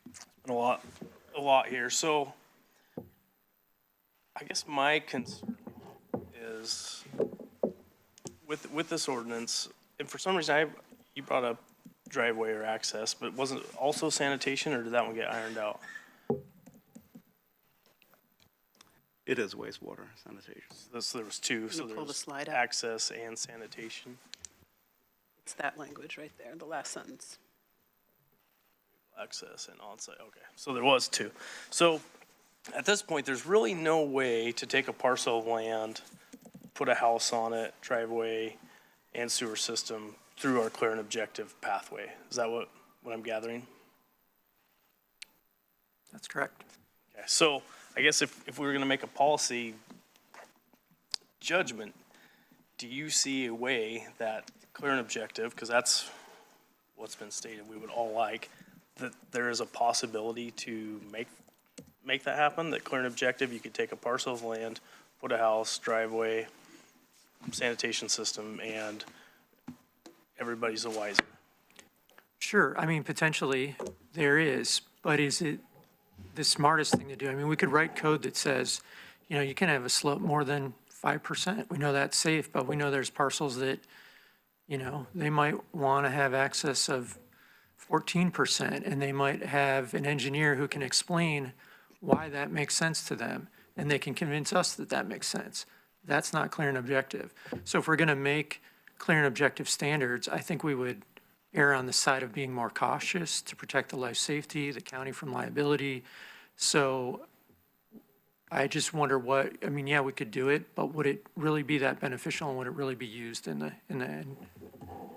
It's been a lot here. So I guess my concern is with this ordinance, and for some reason you brought up driveway or access, but wasn't it also sanitation, or did that one get ironed out? It is wastewater sanitation. So there was two. So Can you there pull the was slide up? access and sanitation. It's that language right there, the last sentence. Access and onsite, okay. So there was two. So at this point, there's really no way to take a parcel of land, put a house on it, driveway, and sewer system through our clear and objective pathway. Is that what I'm gathering? That's correct. Okay, so I guess if we were gonna make a policy judgment, do you see a way that clear and objective, because that's what's been stated, we would all like, that there is a possibility to make that happen, that clear and objective, you could take a parcel of land, put a house, driveway, sanitation system, and everybody's a wiser? Sure, I mean, potentially there is, but is it the smartest thing to do? I mean, we could write code that says, you know, you can have a slope more than 5%. We know that's safe, but we know there's parcels that, you know, they might want to have access of 14%, and they might have an engineer who can explain why that makes sense to them, and they can convince us that that makes sense. That's not clear and objective. So if we're going to make clear and objective standards, I think we would err on the side of being more cautious to protect the life safety, the county from liability. So I just wonder what, I mean, yeah, we could do it, but would it really be that beneficial, and would it really be used in the end?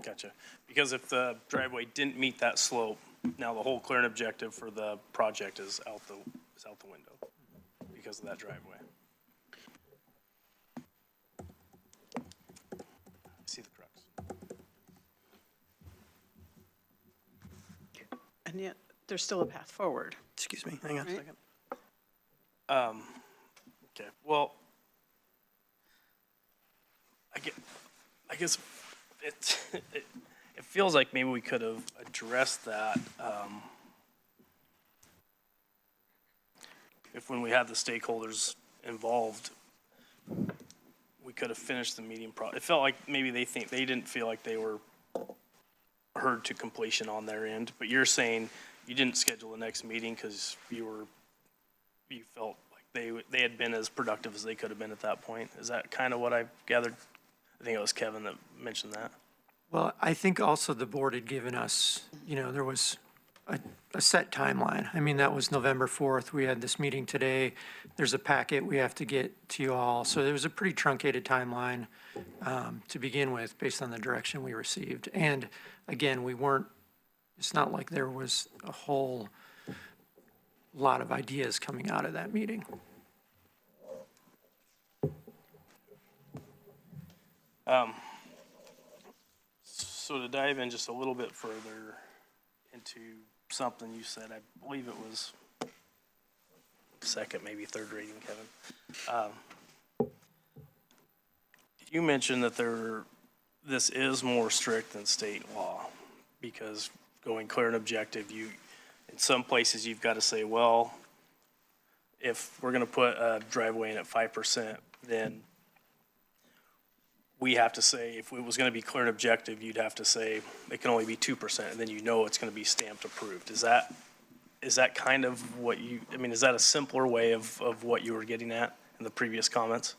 Gotcha. Because if the driveway didn't meet that slope, now the whole clear and objective for the project is out the window because of that driveway. I see the crux. And yet, there's still a path forward. Excuse me, hang on a Right. second. Okay, well, I guess it feels like maybe we could have addressed that, if when we had the stakeholders involved, we could have finished the meeting it felt like maybe they didn't feel like they were heard to completion on their end, but you're saying you didn't schedule the next meeting because you felt like they had been as productive as they could have been at that point. Is that kind of what I gathered? I think it was Kevin that mentioned that. Well, I think also the board had given us, you know, there was a set timeline. I mean, that was November 4th. We had this meeting today. There's a packet we have to get to you all. So there was a pretty truncated timeline to begin with based on the direction we received. And again, it's not like there was a whole lot of ideas coming out of that meeting. So to dive in just a little bit further into something you said, I believe it was second, maybe third reading, Kevin. You mentioned that this is more strict than state law because going clear and objective, in some places you've got to say, well, if we're going to put a driveway in at 5%, then we have to say, if it was going to be clear and objective, you'd have to say it can only be 2%, and then you know it's going to be stamped approved. Is that kind of what is that a simpler way of what you were getting at in the previous comments?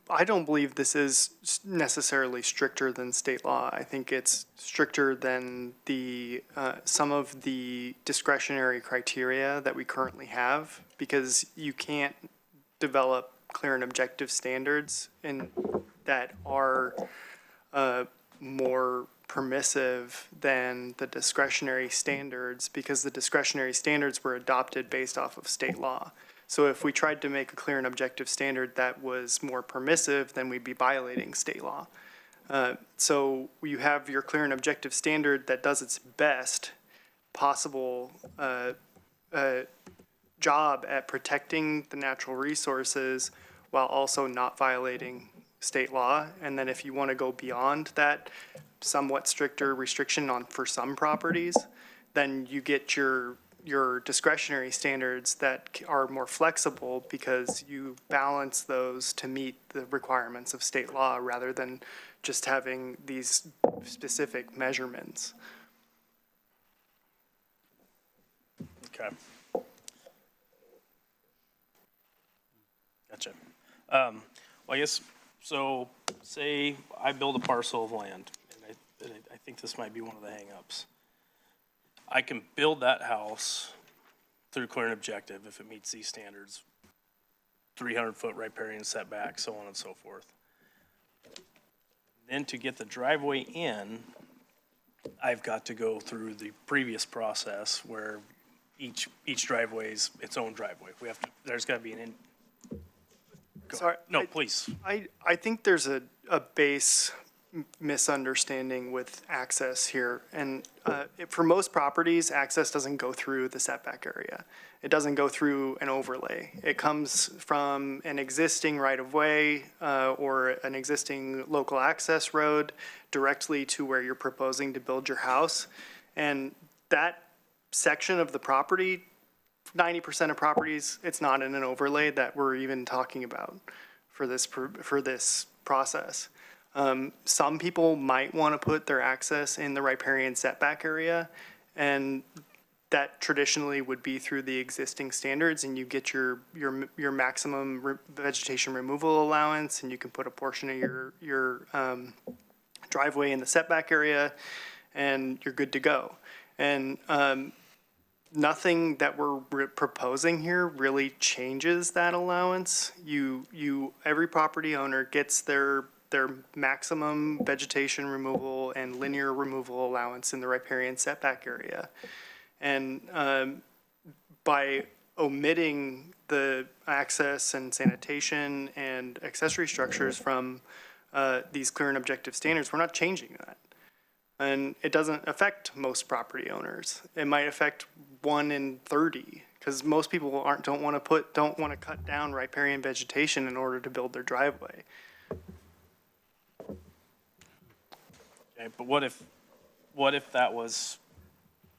I don't believe this is necessarily stricter than state law. I think it's stricter than some of the discretionary criteria that we currently have, because you can't develop clear and objective standards that are more permissive than the discretionary standards, because the discretionary standards were adopted based off of state law. So if we tried to make a clear and objective standard that was more permissive, then we'd be violating state law. So you have your clear and objective standard that does its best possible job at protecting the natural resources while also not violating state law. And then if you want to go beyond that somewhat stricter restriction for some properties, then you get your discretionary standards that are more flexible, because you balance those to meet the requirements of state law rather than just having these specific measurements. Okay. Gotcha. Well, I guess, so say I build a parcel of land, and I think this might be one of the hangups. I can build that house through clear and objective if it meets these standards, 300-foot riparian setback, so on and so forth. Then to get the driveway in, I've got to go through the previous process where each driveway is its own driveway. There's got to be Sorry. No, please. I think there's a base misunderstanding with access here. And for most properties, access doesn't go through the setback area. It doesn't go through an overlay. It comes from an existing right-of-way or an existing local access road directly to where you're proposing to build your house. And that section of the property, 90% of properties, it's not in an overlay that we're even talking about for this process. Some people might want to put their access in the riparian setback area, and that traditionally would be through the existing standards, and you get your maximum vegetation removal allowance, and you can put a portion of your driveway in the setback area, and you're good to go. And nothing that we're proposing here really changes that allowance. Every property owner gets their maximum vegetation removal and linear removal allowance in the riparian setback area. And by omitting the access and sanitation and accessory structures from these clear and objective standards, we're not changing that. And it doesn't affect most property owners. It might affect 1 in 30, because most people don't want to cut down riparian vegetation in order to build their driveway. Okay, but what if that was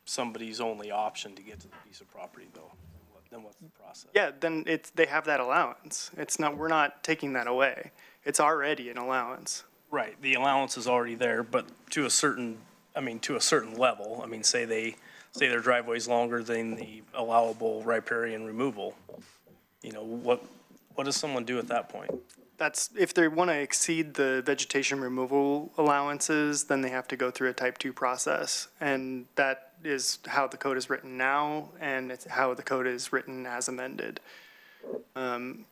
somebody's only option to get to the piece of property, though? Then what's the process? Yeah, then they have that allowance. We're not taking that away. It's already an allowance. Right, the allowance is already there, but to a certain level. I mean, say their driveway's longer than the allowable riparian removal. What does someone do at that point? That's, if they want to exceed the vegetation removal allowances, then they have to go through a type 2 process. And that is how the code is written now, and it's how the code is written as amended. And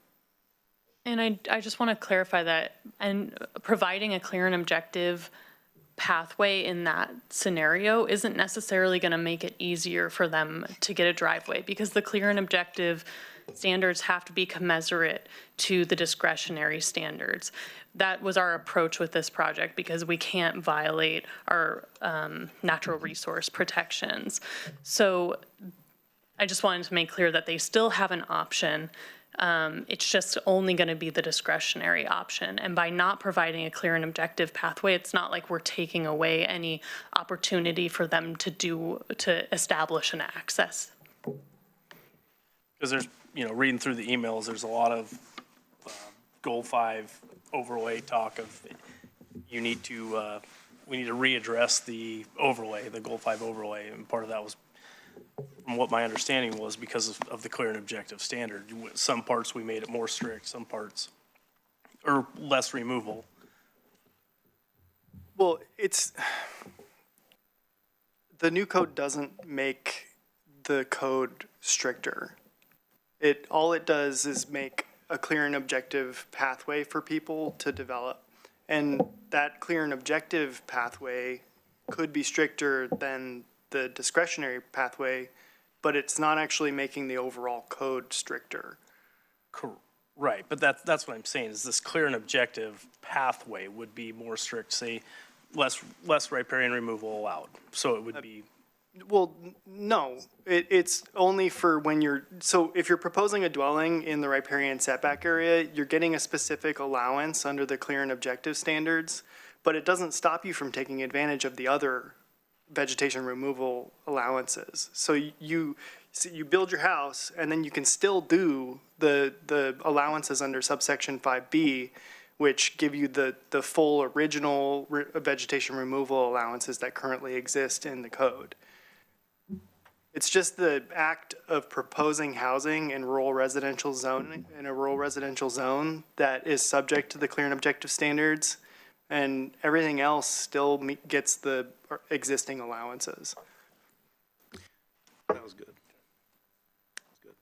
I just want to clarify that, and providing a clear and objective pathway in that scenario isn't necessarily going to make it easier for them to get a driveway, because the clear and objective standards have to be commensurate to the discretionary standards. That was our approach with this project, because we can't violate our natural resource protections. So I just wanted to make clear that they still have an option. It's just only going to be the discretionary option. And by not providing a clear and objective pathway, it's not like we're taking away any opportunity for them to establish an access. Because there's, reading through the emails, there's a lot of Goal 5 overlay talk of we need to readdress the overlay, the Goal 5 overlay, and part of that was, from what my understanding was, because of the clear and objective standard. Some parts we made it more strict, some parts or less removal. Well, the new code doesn't make the code stricter. All it does is make a clear and objective pathway for people to develop. And that clear and objective pathway could be stricter than the discretionary pathway, but it's not actually making the overall code stricter. Right, but that's what I'm saying, is this clear and objective pathway would be more strict, say, less riparian removal allowed. So it would be, Well, no, it's only for when so if you're proposing a dwelling in the riparian setback area, you're getting a specific allowance under the clear and objective standards, but it doesn't stop you from taking advantage of the other vegetation removal allowances. So you build your house, and then you can still do the allowances under subsection 5B, which give you the full original vegetation removal allowances that currently exist in the code. It's just the act of proposing housing in rural residential zone, in a rural residential zone, that is subject to the clear and objective standards, and everything else still gets the existing allowances. That was good. That's good.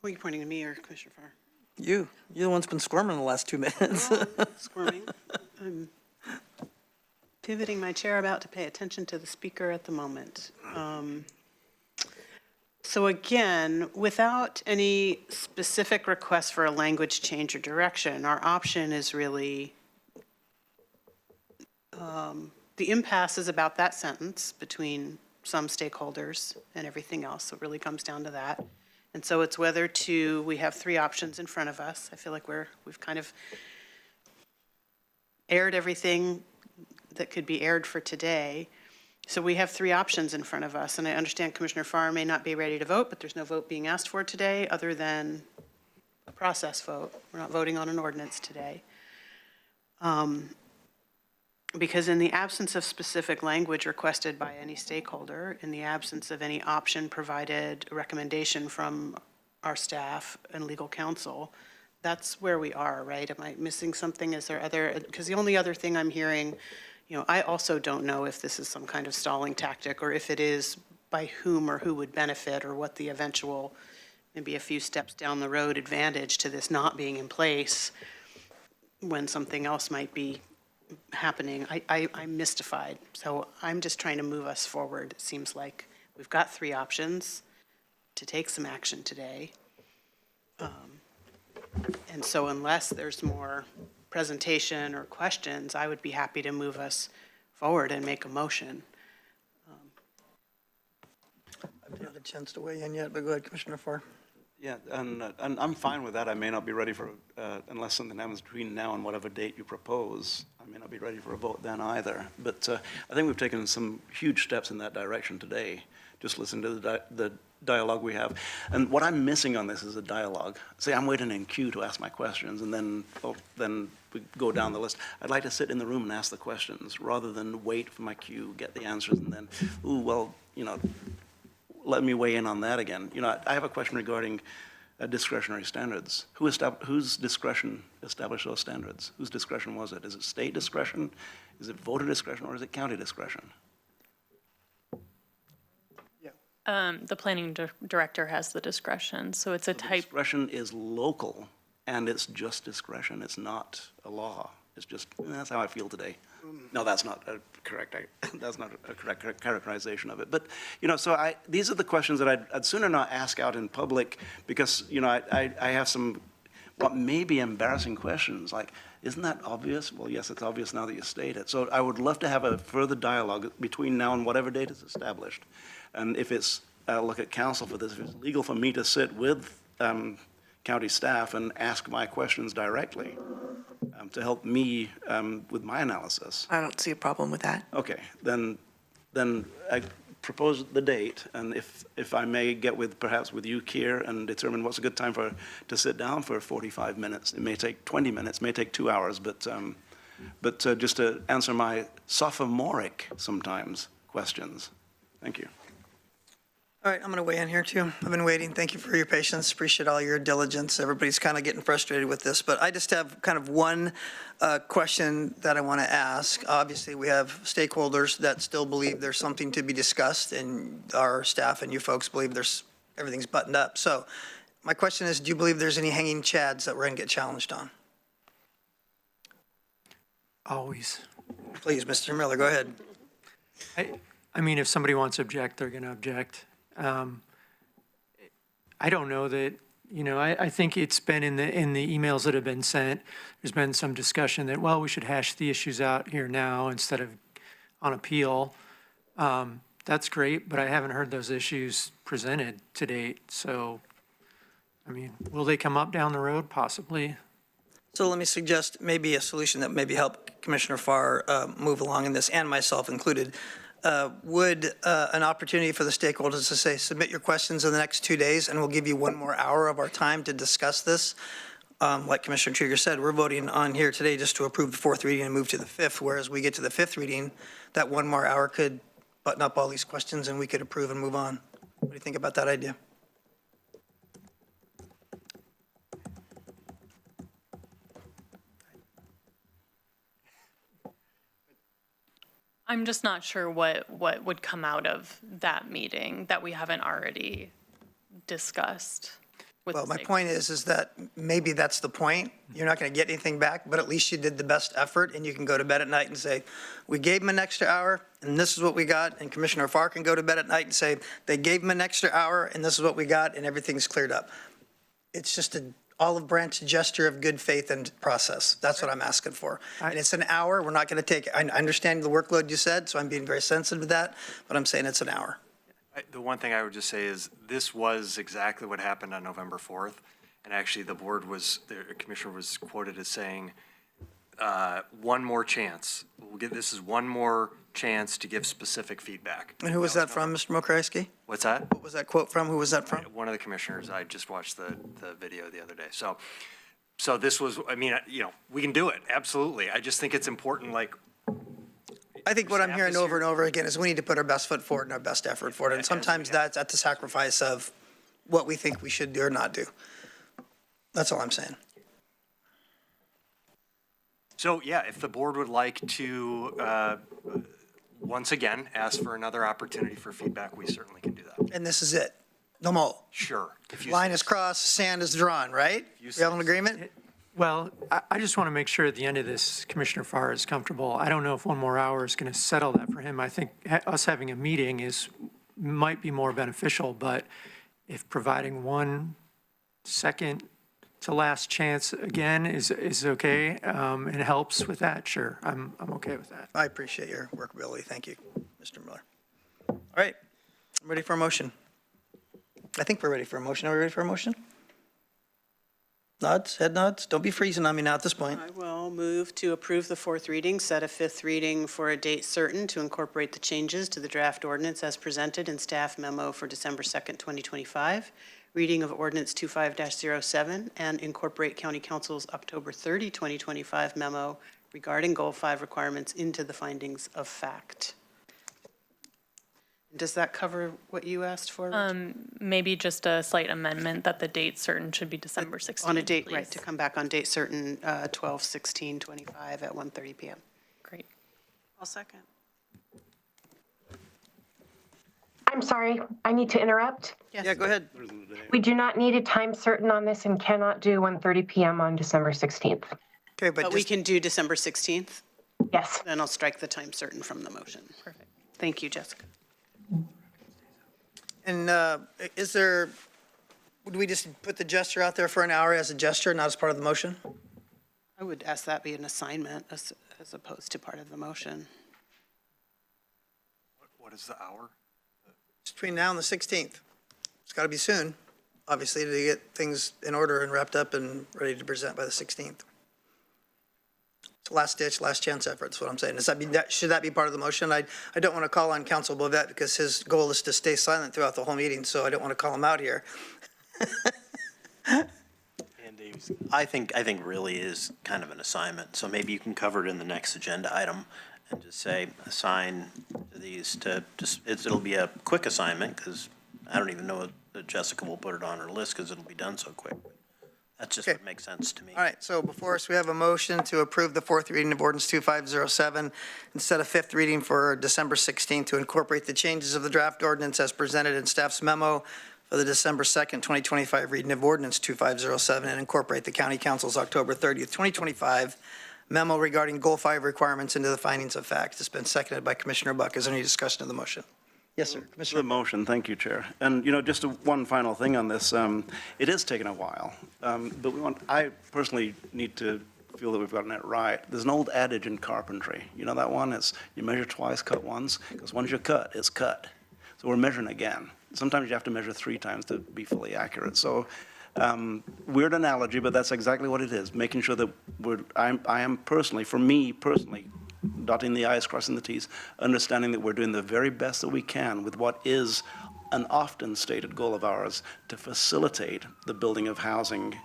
Were you pointing to me or Commissioner Farr? You're the one's been squirming the last 2 minutes. Squirming. I'm pivoting my chair about to pay attention to the speaker at the moment. So again, without any specific request for a language change or direction, our option is really, the impasse is about that sentence between some stakeholders and everything else. So it really comes down to that. And so it's whether we have three options in front of us. I feel like we've kind of aired everything that could be aired for today. So we have three options in front of us, and I understand Commissioner Farr may not be ready to vote, but there's no vote being asked for today other than a process vote. We're not voting on an ordinance today. Because in the absence of specific language requested by any stakeholder, in the absence of any option provided, a recommendation from our staff and legal counsel, that's where we are, right? Am I missing something? Is there other, because the only other thing I'm hearing, I also don't know if this is some kind of stalling tactic, or if it is by whom or who would benefit, or what the eventual, maybe a few steps down the road advantage to this not being in place when something else might be happening. I'm mystified. So I'm just trying to move us forward. It seems like we've got three options to take some action today. And so unless there's more presentation or questions, I would be happy to move us forward and make a motion. I haven't had a chance to weigh in yet, but go ahead, Commissioner Farr. Yeah, and I'm fine with that. I may not be ready for, unless something happens between now and whatever date you propose, I may not be ready for a vote then either. But I think we've taken some huge steps in that direction today, just listening to the dialogue we have. And what I'm missing on this is a dialogue. Say I'm waiting in queue to ask my questions, and then we go down the list. I'd like to sit in the room and ask the questions, rather than wait for my queue, get the answers, and then, let me weigh in on that again. I have a question regarding discretionary standards. Whose discretion established those standards? Whose discretion was it? Is it state discretion? Is it voter discretion, or is it county discretion? The planning director has the discretion, so it's a type. Discretion is local, and it's just discretion. It's not a law. It's just, that's how I feel today. No, that's not a correct characterization of it. But, so these are the questions that I'd sooner not ask out in public, because, I have some, what may be embarrassing questions, like, isn't that obvious? Well, yes, it's obvious now that you state it. So I would love to have a further dialogue between now and whatever date is established. And if it's, look at counsel for this, if it's legal for me to sit with county staff and ask my questions directly to help me with my analysis. I don't see a problem with that. Okay, then I propose the date, and if I may get perhaps with you, Keir, and determine what's a good time to sit down for 45 minutes. It may take 20 minutes, may take 2 hours, but just to answer my sophomoric, sometimes, questions. Thank you. All right, I'm going to weigh in here too. I've been waiting. Thank you for your patience. Appreciate all your diligence. Everybody's kind of getting frustrated with this, but I just have kind of one question that I want to ask. Obviously, we have stakeholders that still believe there's something to be discussed, and our staff and you folks believe everything's buttoned up. So my question is, do you believe there's any hanging chads that we're going to get challenged on? Always. Please, Mr. Miller, go ahead. I mean, if somebody wants to object, they're going to object. I don't know that, I think it's been in the emails that have been sent, there's been some discussion that, well, we should hash the issues out here now instead of on appeal. That's great, but I haven't heard those issues presented to date. So, I mean, will they come up down the road? Possibly. So let me suggest maybe a solution that maybe help Commissioner Farr move along in this, and myself included. Would an opportunity for the stakeholders to say, submit your questions in the next 2 days, and we'll give you 1 more hour of our time to discuss this. Like Commissioner Trieger said, we're voting on here today just to approve the 4th reading and move to the 5th, whereas we get to the 5th reading, that 1 more hour could button up all these questions and we could approve and move on. What do you think about that idea? I'm just not sure what would come out of that meeting that we haven't already discussed with Well, the my point is that maybe that's the point. You're not going to get anything back, but at least you did the best effort, and you can go to bed at night and say, we gave them an extra hour, and this is what we got. And Commissioner Farr can go to bed at night and say, they gave them an extra hour, and this is what we got, and everything's cleared up. It's just an olive branch gesture of good faith and process. That's what I'm asking for. And it's an hour. We're not going to take, I understand the workload you said, so I'm being very sensitive to that, but I'm saying it's an hour. The one thing I would just say is this was exactly what happened on November 4th. And actually, the commissioner was quoted as saying, 1 more chance. This is 1 more chance to give specific feedback. And who was that from, Mr. Mokraski? What's that? What was that quote from? Who was that from? One of the commissioners. I just watched the video the other day. So this was, I mean, we can do it. Absolutely. I just think it's important, like, I think what I'm Staff hearing is over here. and over again is we need to put our best foot forward and our best effort forward. And sometimes that's at the sacrifice of what we think we should do or not do. That's all I'm saying. So, yeah, if the board would like to, once again, ask for another opportunity for feedback, we certainly can do that. And this is it. No more. Sure. If you- Line is crossed, sand is drawn, right? You We have an agreement? Well, I just want to make sure at the end of this, Commissioner Farr is comfortable. I don't know if 1 more hour is going to settle that for him. I think us having a meeting might be more beneficial, but if providing 1 second to last chance again is okay, and helps with that, sure, I'm okay with that. I appreciate your workability. Thank you, Mr. Miller. All right, I'm ready for a motion. I think we're ready for a motion. Are we ready for a motion? Nods, head nods. Don't be freezing on me now at this point. I will move to approve the 4th reading, set a 5th reading for a date certain to incorporate the changes to the draft ordinance as presented in staff memo for December 2nd, 2025, reading of ordinance 25-07, and incorporate County Council's October 30, 2025 memo regarding Goal 5 requirements into the findings of fact. Does that cover what you asked for? Rich? Maybe just a slight amendment that the date certain should be December 16th. On a date, right, please. to come back on date certain, 12/16/25 at 1:30 PM. Great. I'll second. I'm sorry, I need to interrupt. Yeah, go ahead. We do not need a time certain on this and cannot do 1:30 PM on December 16th. Okay, But we can do December 16th, Yes. then I'll strike the time certain from the motion. Perfect. Thank you, Jessica. And would we just put the gesture out there for an hour as a gesture, not as part of the motion? I would ask that be an assignment as opposed to part of the motion. What is the hour? It's between now and the 16th. It's got to be soon, obviously, to get things in order and wrapped up and ready to present by the 16th. It's a last ditch, last chance effort, that's what I'm saying. Should that be part of the motion? I don't want to call on Council Bovet because his goal is to stay silent throughout the whole meeting, so I don't want to call him out here. And Davies. I think really is kind of an assignment, so maybe you can cover it in the next agenda item and just say, assign these to, just, it'll be a quick assignment, because I don't even know that Jessica will put it on her list, because it'll be done so quick. That's just Okay. what makes sense to me. All right, so before us, we have a motion to approve the fourth reading of ordinance 2507 instead of fifth reading for December 16th to incorporate the changes of the draft ordinance as presented in staff's memo for the December 2nd, 2025 reading of ordinance 2507 and incorporate the county council's October 30th, 2025 memo regarding goal 5 requirements into the findings of fact. It's been seconded by Commissioner Buck. Is there any discussion of the motion? Yes, sir. The Commissioner. motion, thank you, Chair. And, just one final thing on this. It is taking a while, but I personally need to feel that we've gotten it right. There's an old adage in carpentry. You know that one? It's you measure twice, cut once, because once you cut, it's cut. So we're measuring again. Sometimes you have to measure 3 times to be fully accurate. So weird analogy, but that's exactly what it is, making sure that I am personally, for me personally, dotting the i's, crossing the t's, understanding that we're doing the very best that we can with what is an often stated goal of ours to facilitate the building of housing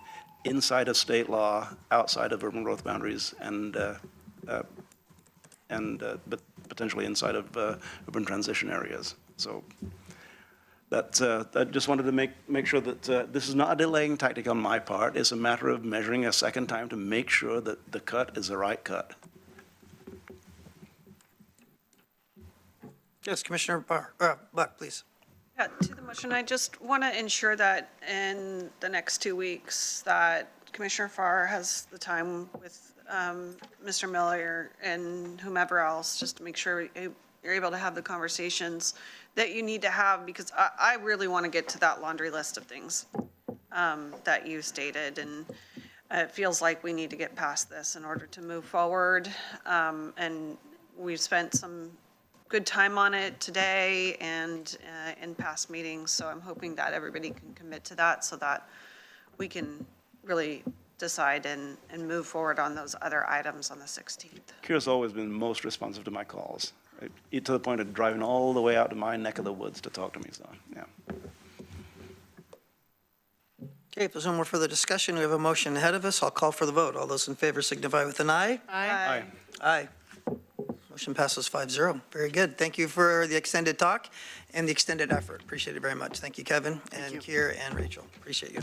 inside of state law, outside of urban growth boundaries, but potentially inside of urban transition areas. So I just wanted to make sure that this is not a delaying tactic on my part. It's a matter of measuring a second time to make sure that the cut is the right cut. Yes, Commissioner Buck, please. Yeah, to the motion, I just want to ensure that in the next 2 weeks that Commissioner Farr has the time with Mr. Miller and whomever else, just to make sure you're able to have the conversations that you need to have, because I really want to get to that laundry list of things that you stated, and it feels like we need to get past this in order to move forward. And we've spent some good time on it today and in past meetings, so I'm hoping that everybody can commit to that so that we can really decide and move forward on those other items on the 16th. Kira's always been most responsive to my calls, right? To the point of driving all the way out to my neck of the woods to talk to me, so, yeah. Okay, if there's no more further discussion, we have a motion ahead of us. I'll call for the vote. All those in favor signify with an aye. Aye. Aye. Motion passes 5-0. Very good. Thank you for the extended talk and the extended effort. Appreciate it very much. Thank you, Kevin, and Kier and Rachel. Appreciate you.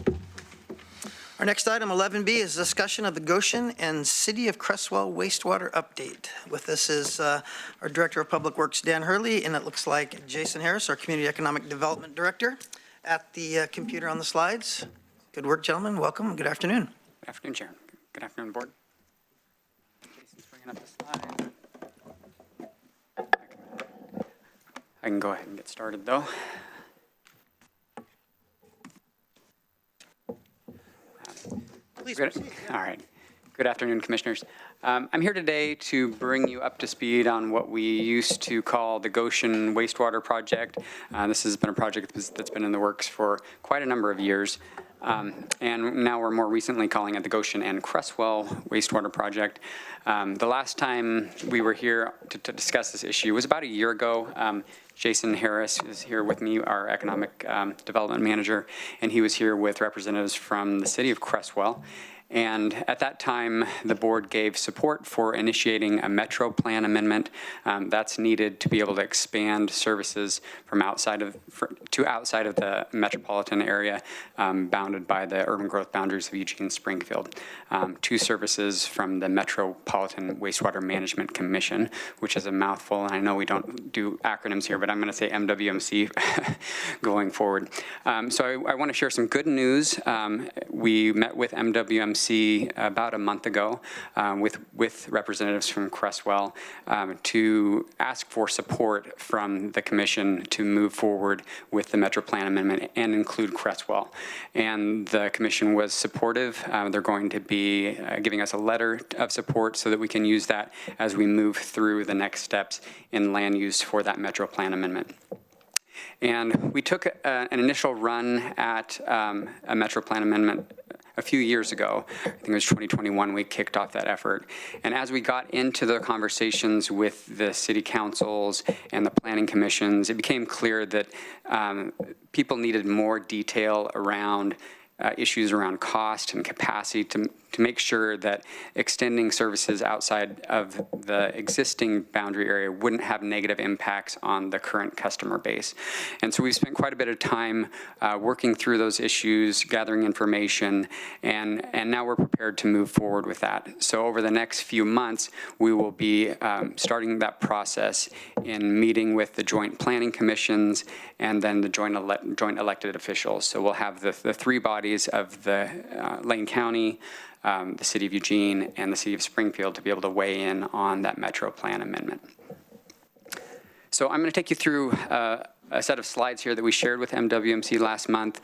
Our next item, 11B, is discussion of the Goshen and City of Cresswell wastewater update. With this is our Director of Public Works, Dan Hurley, and it looks like Jason Harris, our Community Economic Development Director, at the computer on the slides. Good work, gentlemen. Welcome. Good afternoon. Good afternoon, Chair. Good afternoon, Board. Jason's bringing up the slide. I can go ahead and get started, though. Please Good. proceed. All right. Good afternoon, Commissioners. I'm here today to bring you up to speed on what we used to call the Goshen Wastewater Project. This has been a project that's been in the works for quite a number of years. And now we're more recently calling it the Goshen and Cresswell Wastewater Project. The last time we were here to discuss this issue was about a year ago. Jason Harris is here with me, our Economic Development Manager, and he was here with representatives from the City of Cresswell. And at that time, the board gave support for initiating a Metro Plan amendment that's needed to be able to expand services from outside of the metropolitan area bounded by the urban growth boundaries of Eugene Springfield to services from the Metropolitan Wastewater Management Commission, which is a mouthful. And I know we don't do acronyms here, but I'm going to say MWMC going forward. So I want to share some good news. We met with MWMC about a month ago with representatives from Cresswell to ask for support from the commission to move forward with the Metro Plan amendment and include Cresswell. And the commission was supportive. They're going to be giving us a letter of support so that we can use that as we move through the next steps in land use for that Metro Plan amendment. And we took an initial run at a Metro Plan amendment a few years ago. I think it was 2021 we kicked off that effort. And as we got into the conversations with the city councils and the planning commissions, it became clear that people needed more detail around issues around cost and capacity to to make sure that extending services outside of the existing boundary area wouldn't have negative impacts on the current customer base. And so we've spent quite a bit of time working through those issues, gathering information, and now we're prepared to move forward with that. So over the next few months, we will be starting that process in meeting with the joint planning commissions and then the joint elected officials. So we'll have the three bodies of the Lane County, the City of Eugene, and the City of Springfield to be able to weigh in on that Metro Plan amendment. So I'm going to take you through a set of slides here that we shared with MWMC last month.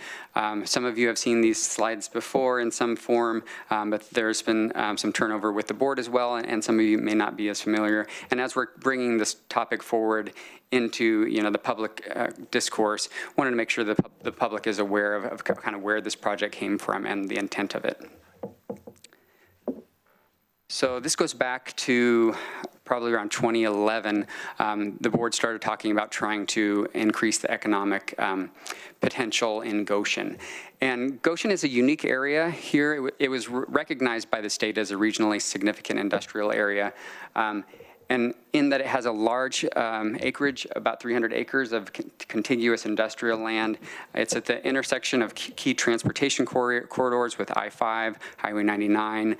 Some of you have seen these slides before in some form, but there's been some turnover with the board as well, and some of you may not be as familiar. And as we're bringing this topic forward into the public discourse, wanted to make sure that the public is aware of kind of where this project came from and the intent of it. So this goes back to probably around 2011. The board started talking about trying to increase the economic potential in Goshen. And Goshen is a unique area here. It was recognized by the state as a regionally significant industrial area. And in that it has a large acreage, about 300 acres of contiguous industrial land. It's at the intersection of key transportation corridors with I-5, Highway 99,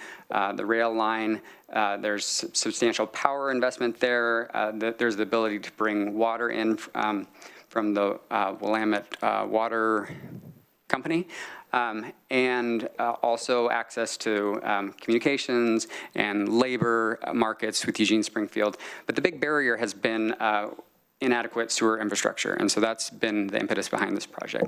the rail line. There's substantial power investment there. There's the ability to bring water in from the Willamette Water Company. And also access to communications and labor markets with Eugene Springfield. But the big barrier has been inadequate sewer infrastructure, and so that's been the impetus behind this project.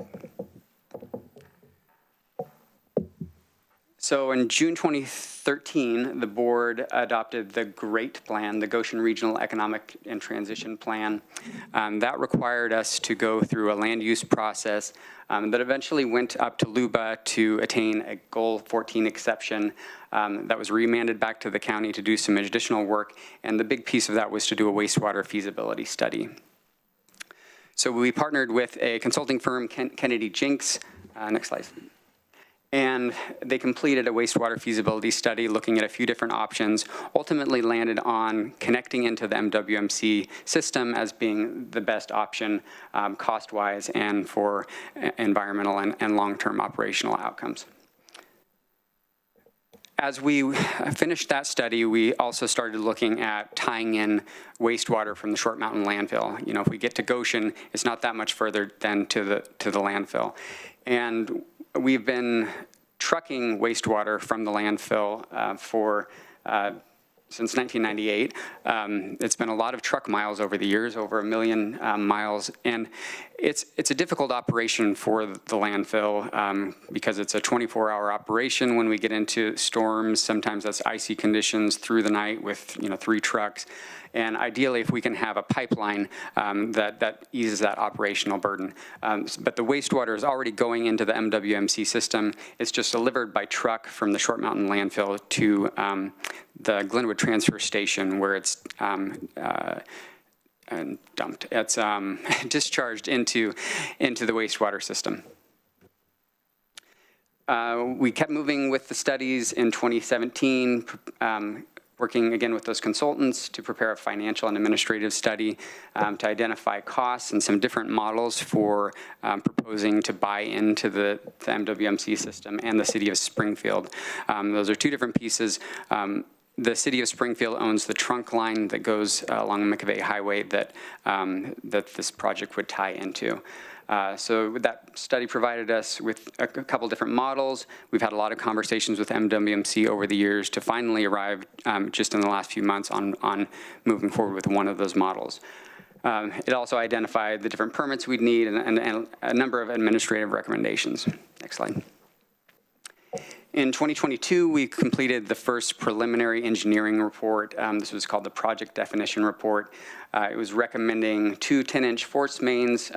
So in June 2013, the board adopted the GREAT plan, the Goshen Regional Economic and Transition Plan. That required us to go through a land use process that eventually went up to LUBA to attain a Goal 14 exception that was remanded back to the county to do some additional work, and the big piece of that was to do a wastewater feasibility study. So we partnered with a consulting firm, Kennedy Jinks. Next slide. And they completed a wastewater feasibility study looking at a few different options, ultimately landed on connecting into the MWMC system as being the best option cost-wise and for environmental and long-term operational outcomes. As we finished that study, we also started looking at tying in wastewater from the Short Mountain landfill. If we get to Goshen, it's not that much further than to the landfill. And we've been trucking wastewater from the landfill since 1998. It's been a lot of truck miles over the years, over 1 million miles, and it's a difficult operation for the landfill because it's a 24-hour operation. When we get into storms, sometimes that's icy conditions through the night with 3 trucks. And ideally, if we can have a pipeline that eases that operational burden. But the wastewater is already going into the MWMC system. It's just delivered by truck from the Short Mountain landfill to the Glenwood transfer station where it's dumped. It's discharged into the wastewater system. We kept moving with the studies in 2017, working again with those consultants to prepare a financial and administrative study to identify costs and some different models for proposing to buy into the MWMC system and the City of Springfield. Those are 2 different pieces. The City of Springfield owns the trunk line that goes along the McAvey Highway that this project would tie into. So that study provided us with a couple different models. We've had a lot of conversations with MWMC over the years to finally arrive just in the last few months on moving forward with one of those models. It also identified the different permits we'd need and a number of administrative recommendations. Next slide. In 2022, we completed the first preliminary engineering report. This was called the Project Definition Report. It was recommending 2 10-inch force mains,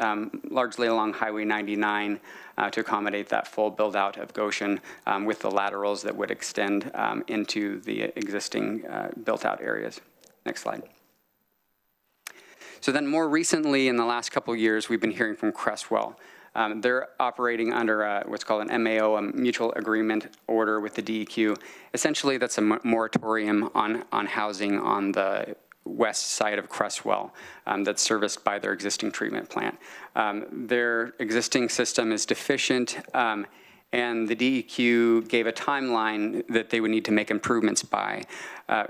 largely along Highway 99, to accommodate that full build-out of Goshen with the laterals that would extend into the existing built-out areas. Next slide. So then more recently, in the last couple of years, we've been hearing from Crestwell. They're operating under what's called an MAO, a mutual agreement order with the DEQ. Essentially, that's a moratorium on housing on the west side of Cresswell that's serviced by their existing treatment plant. Their existing system is deficient, and the DEQ gave a timeline that they would need to make improvements by.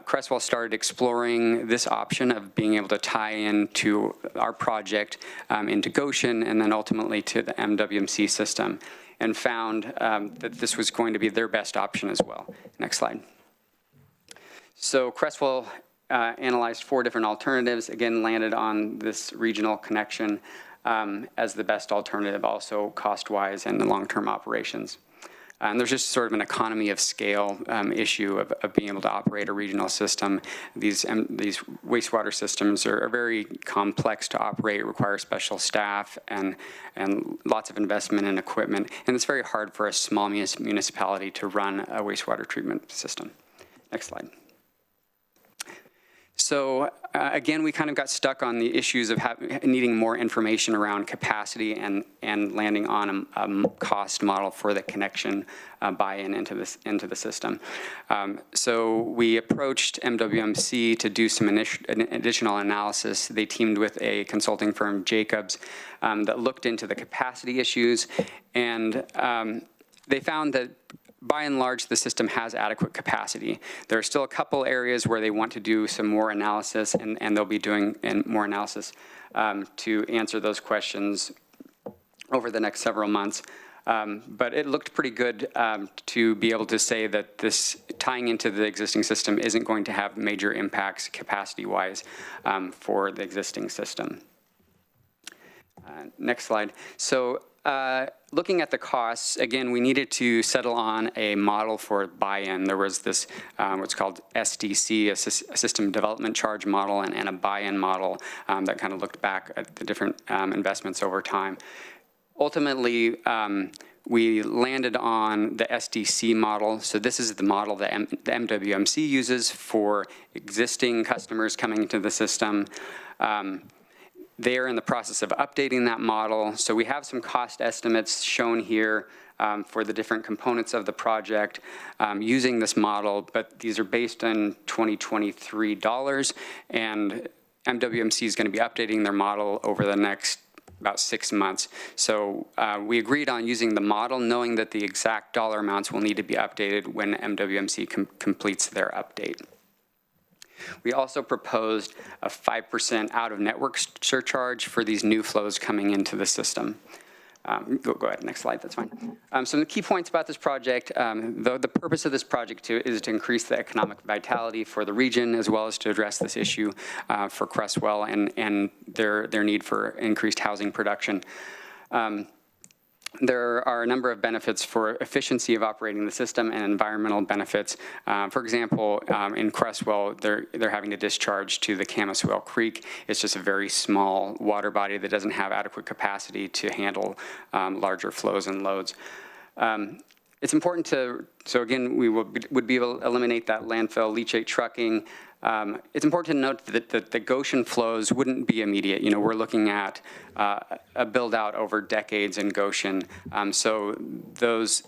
Cresswell started exploring this option of being able to tie into our project into Goshen and then ultimately to the MWMC system, and found that this was going to be their best option as well. Next slide. So Cresswell analyzed 4 different alternatives, again landed on this regional connection as the best alternative, also cost-wise and the long-term operations. And there's just sort of an economy of scale issue of being able to operate a regional system. These wastewater systems are very complex to operate, require special staff and lots of investment in equipment. And it's very hard for a small municipality to run a wastewater treatment system. Next slide. So again, we kind of got stuck on the issues of needing more information around capacity and landing on a cost model for the connection buy-in into the system. So we approached MWMC to do some additional analysis. They teamed with a consulting firm, Jacobs, that looked into the capacity issues, and they found that by and large, the system has adequate capacity. There are still a couple areas where they want to do some more analysis, and they'll be doing more analysis to answer those questions over the next several months. But it looked pretty good to be able to say that this tying into the existing system isn't going to have major impacts capacity-wise for the existing system. Next slide. So looking at the costs, again, we needed to settle on a model for buy-in. There was this, what's called SDC, a system development charge model, and a buy-in model that kind of looked back at the different investments over time. Ultimately, we landed on the SDC model. So this is the model that the MWMC uses for existing customers coming into the system. They are in the process of updating that model. So we have some cost estimates shown here for the different components of the project using this model, but these are based on 2023 dollars, and MWMC is going to be updating their model over the next about 6 months. So we agreed on using the model, knowing that the exact dollar amounts will need to be updated when MWMC completes their update. We also proposed a 5% out-of-network surcharge for these new flows coming into the system. Go ahead, next slide, that's fine. So the key points about this project, the purpose of this project is to increase the economic vitality for the region, as well as to address this issue for Cresswell and their need for increased housing production. There are a number of benefits for efficiency of operating the system and environmental benefits. For example, in Cresswell, they're having to discharge to the Camuswell Creek. It's just a very small water body that doesn't have adequate capacity to handle larger flows and loads. It's important so again, we would be able to eliminate that landfill leachate trucking. It's important to note that the Goshen flows wouldn't be immediate. You know, we're looking at a build out over decades in Goshen. So those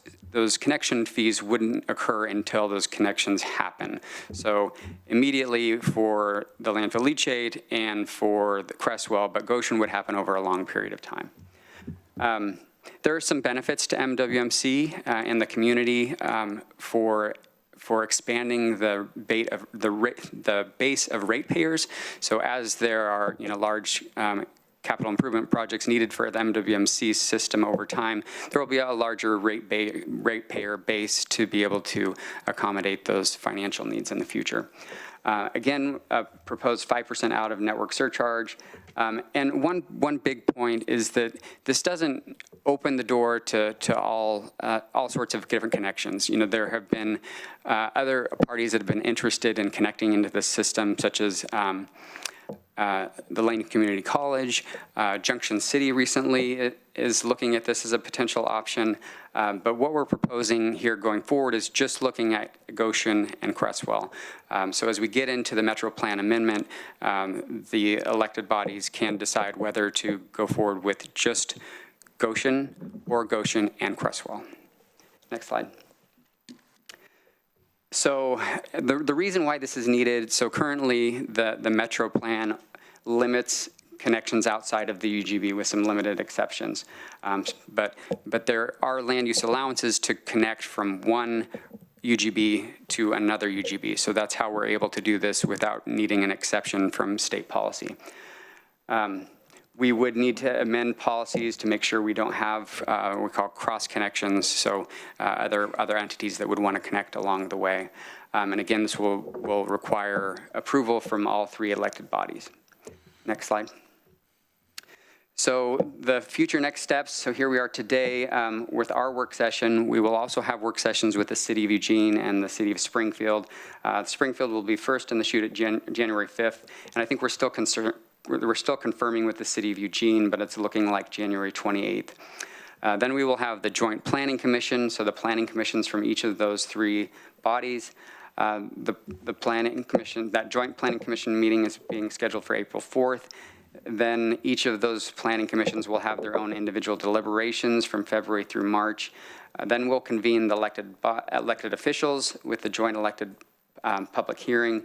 connection fees wouldn't occur until those connections happen. So immediately for the landfill leachate and for the Cresswell, but Goshen would happen over a long period of time. There are some benefits to MWMC and the community for expanding the base of ratepayers. So as there are large capital improvement projects needed for the MWMC system over time, there will be a larger ratepayer base to be able to accommodate those financial needs in the future. Again, proposed 5% out of network surcharge. And one big point is that this doesn't open the door to all sorts of different connections. You know, there have been other parties that have been interested in connecting into this system, such as the Lane Community College. Junction City recently is looking at this as a potential option. But what we're proposing here going forward is just looking at Goshen and Cresswell. So as we get into the Metro Plan Amendment, the elected bodies can decide whether to go forward with just Goshen or Goshen and Cresswell. Next slide. So the reason why this is needed, so currently the Metro plan limits connections outside of the UGB with some limited exceptions. But there are land use allowances to connect from one UGB to another UGB. So that's how we're able to do this without needing an exception from state policy. We would need to amend policies to make sure we don't have what we call cross connections, so other entities that would want to connect along the way. And again, this will require approval from all three elected bodies. Next slide. So the future next steps, so here we are today with our work session. We will also have work sessions with the City of Eugene and the City of Springfield. Springfield will be first in the shoot at January 5th, and I think we're still confirming with the City of Eugene, but it's looking like January 28th. Then we will have the Joint Planning Commission, so the planning commissions from each of those three bodies. The Planning Commission, that Joint Planning Commission meeting is being scheduled for April 4th. Then each of those planning commissions will have their own individual deliberations from February through March. Then we'll convene the elected officials with the joint elected public hearing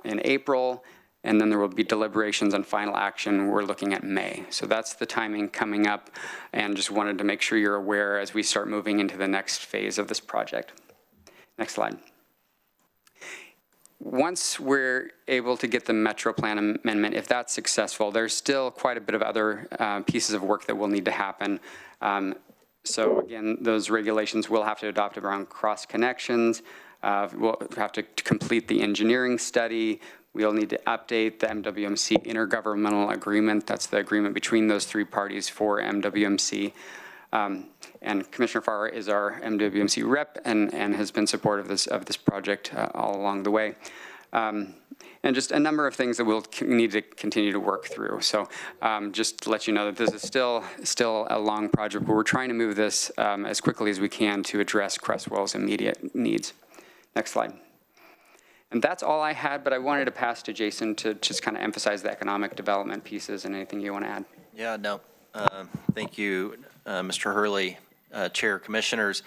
in April. And then there will be deliberations and final action. We're looking at May. So that's the timing coming up, and just wanted to make sure you're aware as we start moving into the next phase of this project. Next slide. Once we're able to get the Metro Plan amendment, if that's successful, there's still quite a bit of other pieces of work that will need to happen. So again, those regulations will have to adopt around cross connections. We'll have to complete the engineering study. We'll need to update the MWMC intergovernmental agreement. That's the agreement between those three parties for MWMC. And Commissioner Farr is our MWMC rep and has been supportive of this project all along the way. And just a number of things that we'll need to continue to work through. So just to let you know that this is still a long project, but we're trying to move this as quickly as we can to address Cresswell's immediate needs. Next slide. And that's all I had, but I wanted to pass to Jason to just kind of emphasize the economic development pieces and anything you want to add. Yeah, no, thank you, Mr. Hurley, Chair, Commissioners.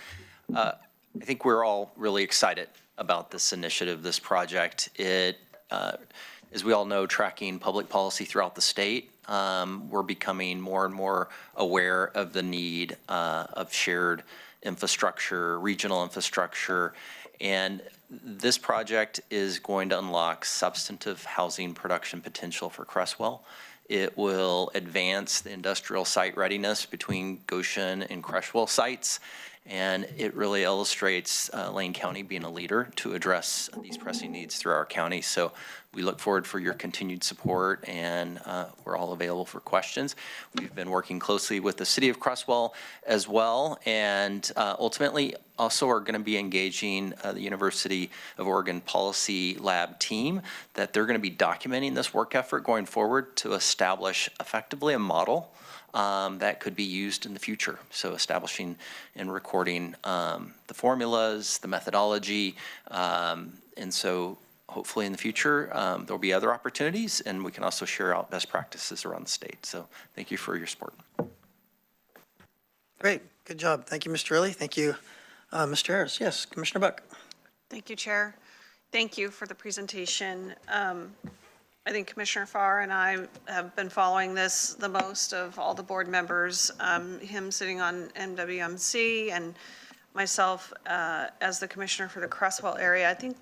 I think we're all really excited about this initiative, this project. It, as we all know, tracking public policy throughout the state, we're becoming more and more aware of the need of shared infrastructure, regional infrastructure, and this project is going to unlock substantive housing production potential for Cresswell. It will advance the industrial site readiness between Goshen and Cresswell sites, and it really illustrates Lane County being a leader to address these pressing needs through our county. So we look forward for your continued support, and we're all available for questions. We've been working closely with the City of Cresswell as well, and ultimately also are going to be engaging the University of Oregon Policy Lab team, that they're going to be documenting this work effort going forward to establish effectively a model that could be used in the future. So establishing and recording the formulas, the methodology, and so hopefully in the future there'll be other opportunities, and we can also share out best practices around the state. So thank you for your support. Great, good job. Thank you, Mr. Early. Thank you, Mr. Harris. Yes, Commissioner Buck. Thank you, Chair. Thank you for the presentation. I think Commissioner Farr and I have been following this the most of all the board members, him sitting on MWMC and myself as the commissioner for the Cresswell area. I think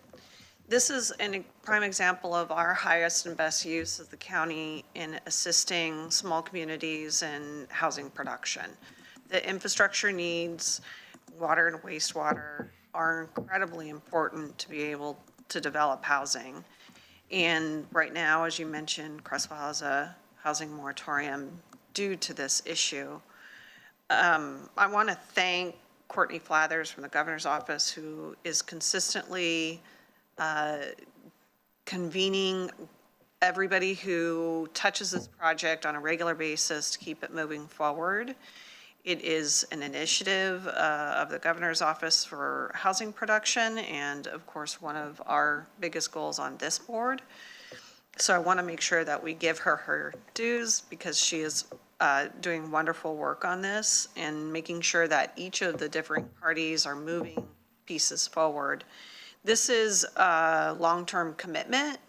this is a prime example of our highest and best use of the county in assisting small communities in housing production. The infrastructure needs, water and wastewater, are incredibly important to be able to develop housing. And right now, as you mentioned, Cresswell has a housing moratorium due to this issue. I want to thank Courtney Flathers from the governor's office, who is consistently convening everybody who touches this project on a regular basis to keep it moving forward. It is an initiative of the governor's office for housing production, and of course one of our biggest goals on this board. So I want to make sure that we give her her dues, because she is doing wonderful work on this and making sure that each of the different parties are moving pieces forward. This is a long-term commitment.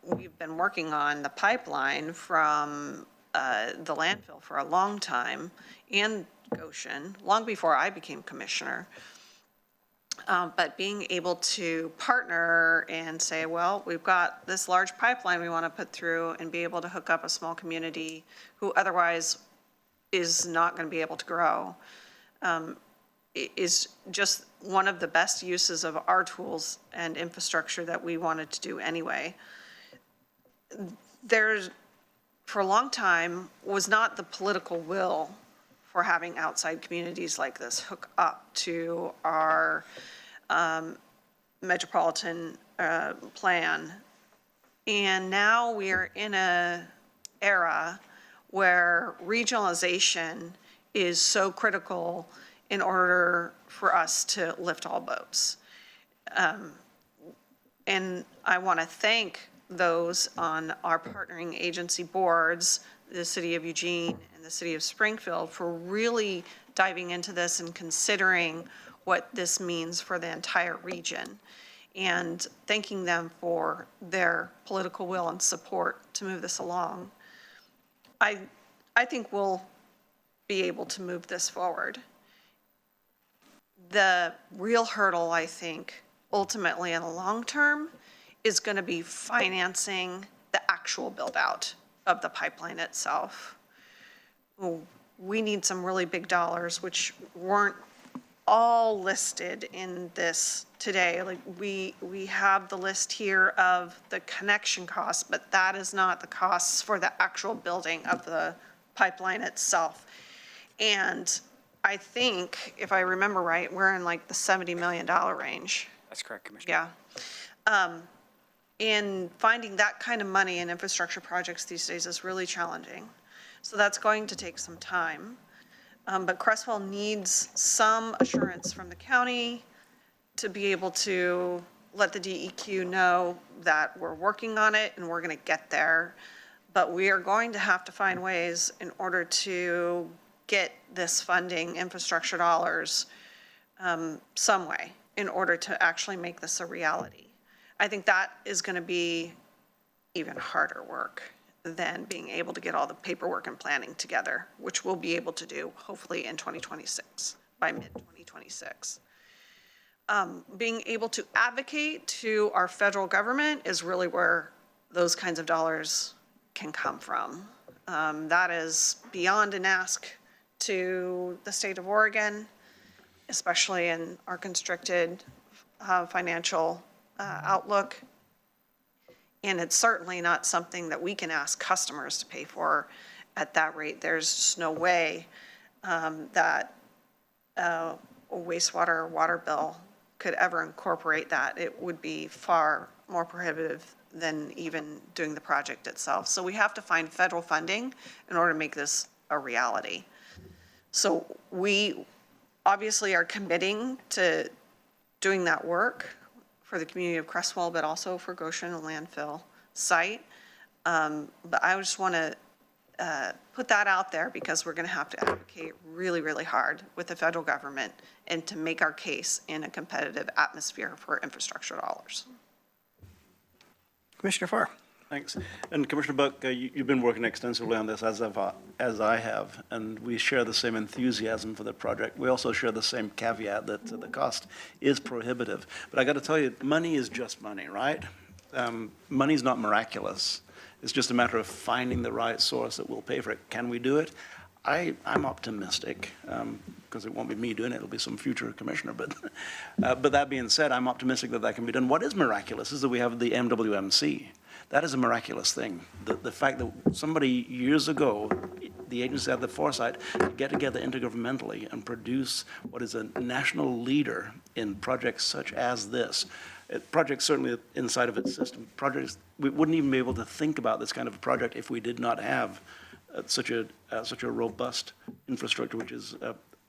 We've been working on the pipeline from the landfill for a long time, and Goshen, long before I became commissioner. But being able to partner and say, well, we've got this large pipeline we want to put through, and be able to hook up a small community who otherwise is not going to be able to grow, is just one of the best uses of our tools and infrastructure that we wanted to do anyway. There's, for a long time, was not the political will for having outside communities like this hook up to our metropolitan plan. And now we are in a era where regionalization is so critical in order for us to lift all boats. And I want to thank those on our partnering agency boards, the City of Eugene and the City of Springfield, for really diving into this and considering what this means for the entire region, and thanking them for their political will and support to move this along. I think we'll be able to move this forward. The real hurdle, I think, ultimately in the long term, is going to be financing the actual build out of the pipeline itself. We need some really big dollars, which weren't all listed in this today. Like we have the list here of the connection costs, but that is not the costs for the actual building of the pipeline itself. And I think, if I remember right, we're in like the $70 million range. That's correct, Commissioner. Yeah. And finding that kind of money in infrastructure projects these days is really challenging. So that's going to take some time. But Crestwell needs some assurance from the county to be able to let the DEQ know that we're working on it and we're going to get there. But we are going to have to find ways in order to get this funding, infrastructure dollars, some way, in order to actually make this a reality. I think that is going to be even harder work than being able to get all the paperwork and planning together, which we'll be able to do hopefully in 2026, by mid-2026. Being able to advocate to our federal government is really where those kinds of dollars can come from. That is beyond an ask to the state of Oregon, especially in our constricted financial outlook. And it's certainly not something that we can ask customers to pay for at that rate. There's just no way that a wastewater or water bill could ever incorporate that. It would be far more prohibitive than even doing the project itself. So we have to find federal funding in order to make this a reality. So we obviously are committing to doing that work for the community of Crestwell, but also for Goshen and landfill site. But I just want to put that out there because we're going to have to advocate really, really hard with the federal government and to make our case in a competitive atmosphere for infrastructure dollars. Commissioner Farr. Thanks. And Commissioner Buck, you've been working extensively on this as I have, and we share the same enthusiasm for the project. We also share the same caveat that the cost is prohibitive. But I got to tell you, money is just money, right? Money's not miraculous. It's just a matter of finding the right source that will pay for it. Can we do it? I'm optimistic, because it won't be me doing it, it'll be some future commissioner. But that being said, I'm optimistic that can be done. What is miraculous is that we have the MWMC. That is a miraculous thing. The fact that somebody years ago, the agency had the foresight to get together intergovernmentally and produce what is a national leader in projects such as this. Projects certainly inside of its system. Projects, we wouldn't even be able to think about this kind of a project if we did not have such a robust infrastructure, which is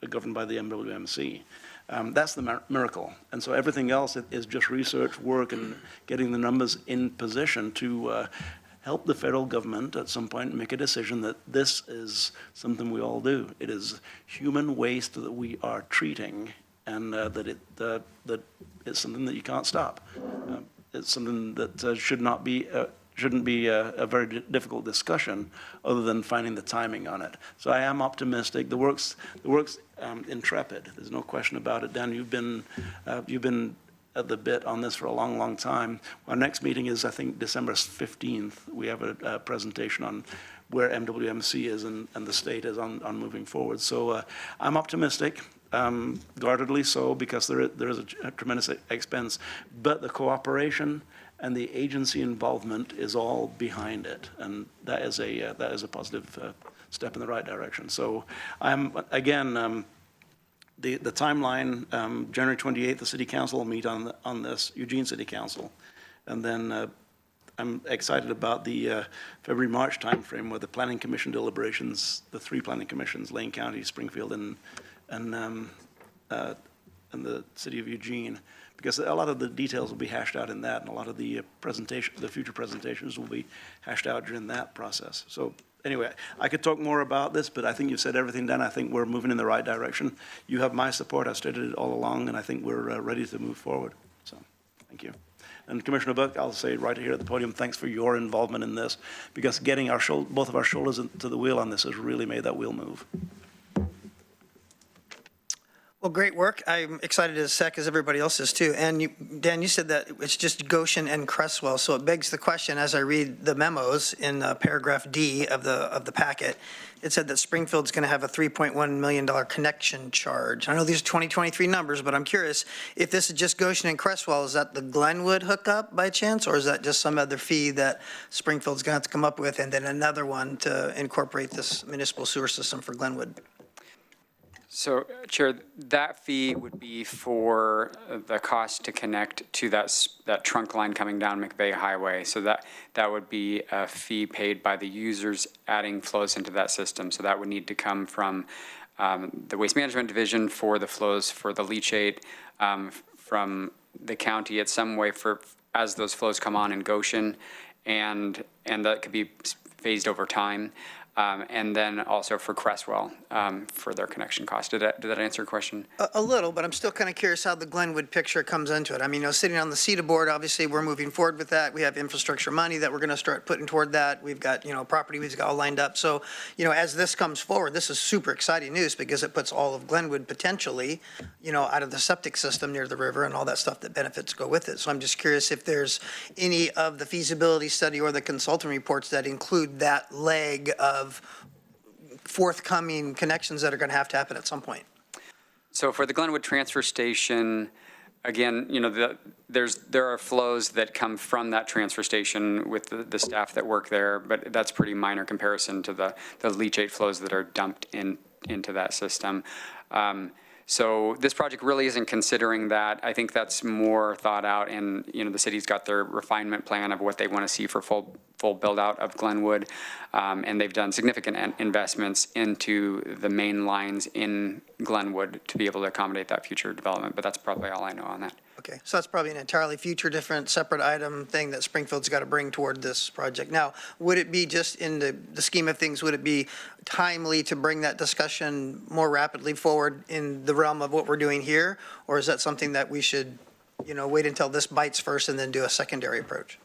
governed by the MWMC. That's the miracle. And so everything else is just research work and getting the numbers in position to help the federal government at some point make a decision that this is something we all do. It is human waste that we are treating, and that it's something that you can't stop. It's something that shouldn't be a very difficult discussion, other than finding the timing on it. So I am optimistic. The work's intrepid. There's no question about it. Dan, you've been at the bit on this for a long, long time. Our next meeting is, I think, December 15th. We have a presentation on where MWMC is and the state is on moving forward. So I'm optimistic, guardedly so, because there is a tremendous expense, but the cooperation and the agency involvement is all behind it, and that is a positive step in the right direction. So I'm, again, the timeline, January 28th, the City Council will meet on this, Eugene City Council. And then I'm excited about the February, March timeframe where the Planning Commission deliberations, the three planning commissions, Lane County, Springfield, and the City of Eugene, because a lot of the details will be hashed out in that, and a lot of the future presentations will be hashed out during that process. So anyway, I could talk more about this, but I think you've said everything, Dan. I think we're moving in the right direction. You have my support. I've stated it all along, and I think we're ready to move forward. So thank you. And Commissioner Buck, I'll say right here at the podium, thanks for your involvement in this, because getting both of our shoulders to the wheel on this has really made that wheel move. Well, great work. I'm excited as heck as everybody else is too. And Dan, you said that it's just Goshen and Cresswell. So it begs the question, as I read the memos in paragraph D of the packet, it said that Springfield's going to have a $3.1 million connection charge. I know these are 2023 numbers, but I'm curious if this is just Goshen and Cresswell, is that the Glenwood hookup by chance, or is that just some other fee that Springfield's going to have to come up with, and then another one to incorporate this municipal sewer system for Glenwood? So, Chair, that fee would be for the cost to connect to that trunk line coming down McVeigh Highway. So that would be a fee paid by the users adding flows into that system. So that would need to come from the Waste Management Division for the flows for the leachate, from the county at some way for as those flows come on in Goshen, and that could be phased over time. And then also for Cresswell for their connection cost. Did that answer your question? A little, but I'm still kind of curious how the Glenwood picture comes into it. I mean, sitting on the CETA board, obviously, we're moving forward with that. We have infrastructure money that we're going to start putting toward that. We've got, property we've got all lined up. So, as this comes forward, this is super exciting news because it puts all of Glenwood potentially, out of the septic system near the river and all that stuff that benefits go with it. So I'm just curious if there's any of the feasibility study or the consultant reports that include that leg of forthcoming connections that are going to have to happen at some point. So for the Glenwood transfer station, again, there are flows that come from that transfer station with the staff that work there, but that's pretty minor comparison to the leachate flows that are dumped into that system. So this project really isn't considering that. I think that's more thought out, and the city's got their refinement plan of what they want to see for full build out of Glenwood, and they've done significant investments into the main lines in Glenwood to be able to accommodate that future development. But that's probably all I know on that. Okay, so that's probably an entirely future, different, separate item thing that Springfield's got to bring toward this project. Now, would it be just in the scheme of things, would it be timely to bring that discussion more rapidly forward in the realm of what we're doing here? Or is that something that we should, wait until this bites first and then do a secondary approach?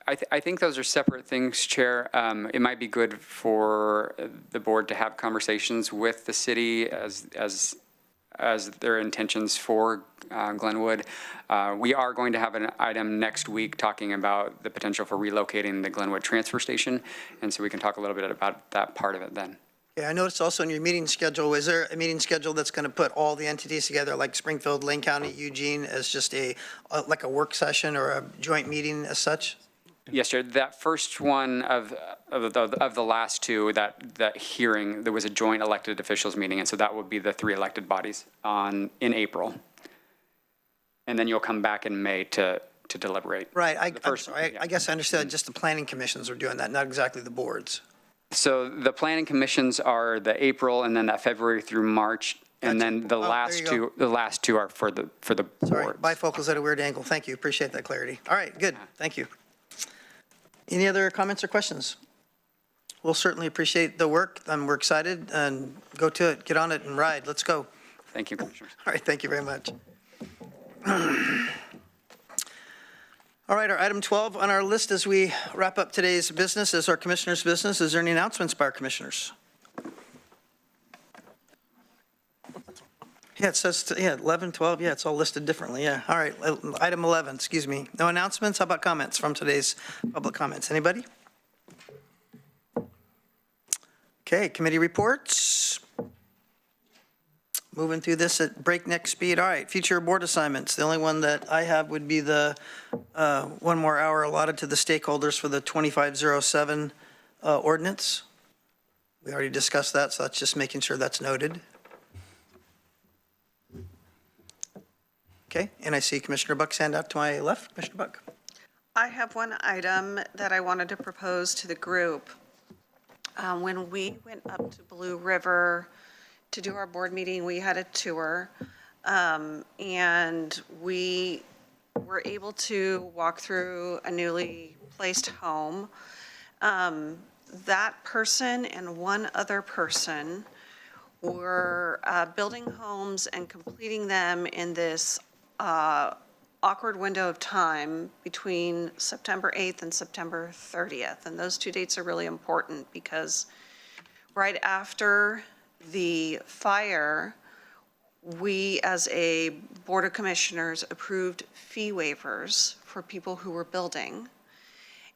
I think those are separate things, Chair. It might be good for the board to have conversations with the city as their intentions for Glenwood. We are going to have an item next week talking about the potential for relocating the Glenwood transfer station, and so we can talk a little bit about that part of it then. Yeah, I noticed also in your meeting schedule, is there a meeting schedule that's going to put all the entities together, like Springfield, Lane County, Eugene, as just like a work session or a joint meeting as such? Yes, sir. That first one of the last two, that hearing, there was a joint elected officials meeting, and so that would be the three elected bodies in April. And then you'll come back in May to deliberate. Right. I guess I understood just the planning commissions are doing that, not exactly the boards. So the planning commissions are the April, and then that February through March, and then the last two are for the Sorry, boards. bifocals at a weird angle. Thank you. Appreciate that clarity. All right, good. Thank you. Any other comments or questions? We'll certainly appreciate the work, and we're excited, and go to it, get on it and ride. Let's go. Thank you, Commissioners. All right, thank you very much. All right, our item 12 on our list as we wrap up today's business is our commissioners' business. Is there any announcements by our commissioners? Yeah, it says, 11, 12, yeah, it's all listed differently, yeah. All right, item 11, excuse me. No announcements, how about comments from today's public comments? Anybody? Okay, committee reports. Moving through this at breakneck speed. All right, future board assignments. The only one that I have would be the 1 more hour allotted to the stakeholders for the 2507 ordinance. We already discussed that, so that's just making sure that's noted. Okay, and I see Commissioner Buck's hand out to my left. Commissioner Buck. I have one item that I wanted to propose to the group. When we went up to Blue River to do our board meeting, we had a tour, and we were able to walk through a newly placed home. That person and one other person were building homes and completing them in this awkward window of time between September 8th and September 30th. And those 2 dates are really important because right after the fire, we as a Board of Commissioners approved fee waivers for people who were building.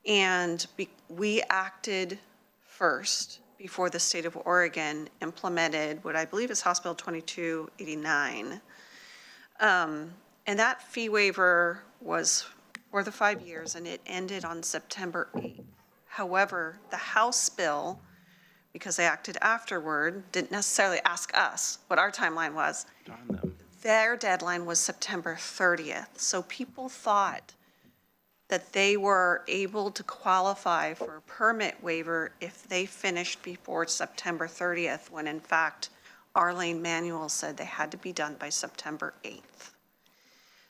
And we acted first before the state of Oregon implemented what I believe is House Bill 2289. And that fee waiver was for the 5 years, and it ended on September 8th. However, the House bill, because they acted afterward, didn't necessarily ask us what our timeline was. Their deadline was September 30th. So people thought that they were able to qualify for a permit waiver if they finished before September 30th, when in fact, Arlene Manuel said they had to be done by September 8th.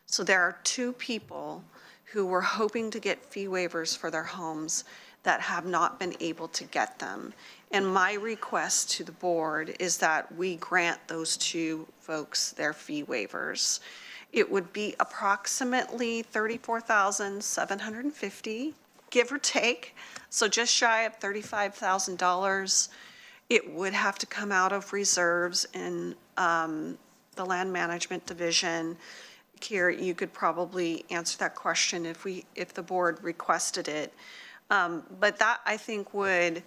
So there are 2 people who were hoping to get fee waivers for their homes that have not been able to get them. And my request to the board is that we grant those 2 folks their fee waivers. It would be approximately $34,750, give or take, so just shy of $35,000. It would have to come out of reserves in the Land Management Division. Kier, you could probably answer that question if the board requested it. But that, I think, would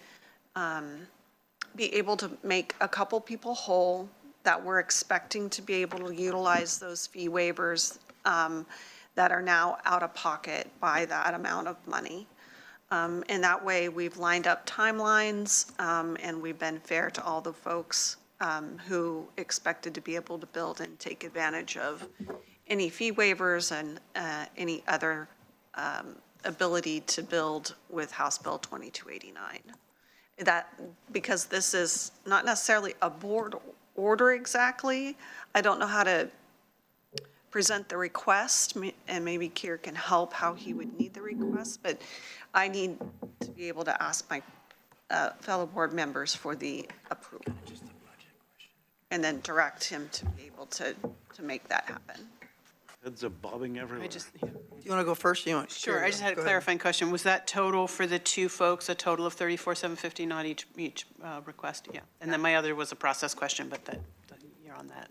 be able to make a couple people whole that were expecting to be able to utilize those fee waivers that are now out of pocket by that amount of money. And that way, we've lined up timelines, and we've been fair to all the folks who expected to be able to build and take advantage of any fee waivers and any other ability to build with House Bill 2289. That, because this is not necessarily a board order exactly, I don't know how to present the request, and maybe Kier can help how he would need the request, but I need to be able to ask my fellow board members for the approval. And then direct him to be able to make that happen. Heads are bobbing everywhere. Do you want to go first? You want? Sure, I just had a clarifying question. Was that total for the 2 folks, a total of $34,750, not each request? Yeah. And then my other was a process question, but you're on that.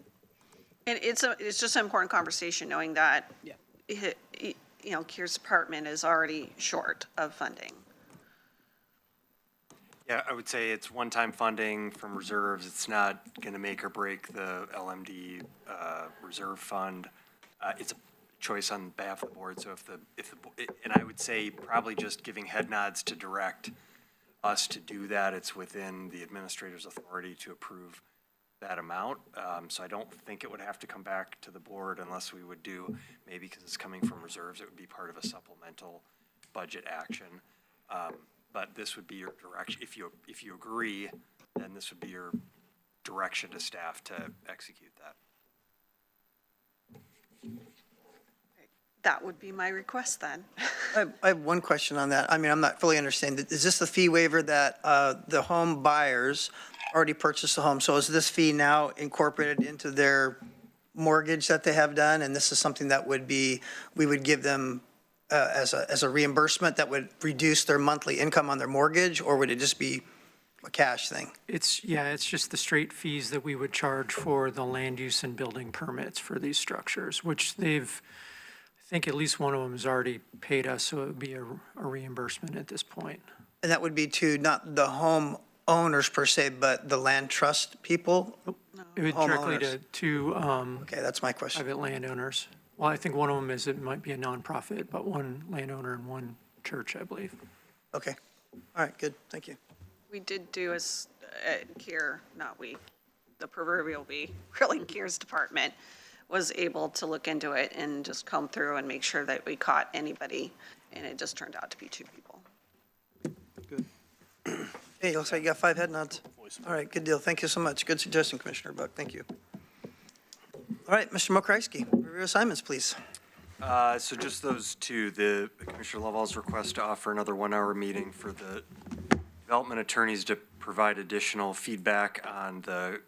And it's just an important conversation, knowing that, Kier's department is already short of funding. Yeah, I would say it's one-time funding from reserves. It's not going to make or break the LMD reserve fund. It's a choice on behalf of the board. So and I would say probably just giving head nods to direct us to do that. It's within the administrator's authority to approve that amount. So I don't think it would have to come back to the board unless we would do, maybe because it's coming from reserves, it would be part of a supplemental budget action. But this would be your direction. If you agree, then this would be your direction to staff to execute that. that would be my request then. I have one question on that. I mean, I'm not fully understanding. Is this the fee waiver that the home buyers already purchased the home? So is this fee now incorporated into their mortgage that they have done? And this is something that would be, we would give them as a reimbursement that would reduce their monthly income on their mortgage? Or would it just be a cash thing? It's just the straight fees that we would charge for the land use and building permits for these structures, which I think at least one of them has already paid us, so it would be a reimbursement at this point. And that would be to not the home owners per se, but the land trust people? It would directly Homeowners. to Okay, that's my question. private landowners. Well, I think one of them it might be a nonprofit, but one landowner and one church, I believe. Okay. All right, good. Thank you. We did do Keir, not we, the proverbial we, really Keir's department was able to look into it and just comb through and make sure that we caught anybody, and it just turned out to be 2 people. Hey, looks like you got 5 head nods. All right, good deal. Thank you so much. Good suggestion, Commissioner Buck. Thank you. All right, Mr. Mokryski, review assignments, please. So just those two, the Commissioner Lovall's request to offer another 1-hour meeting for the development attorneys to provide additional feedback on the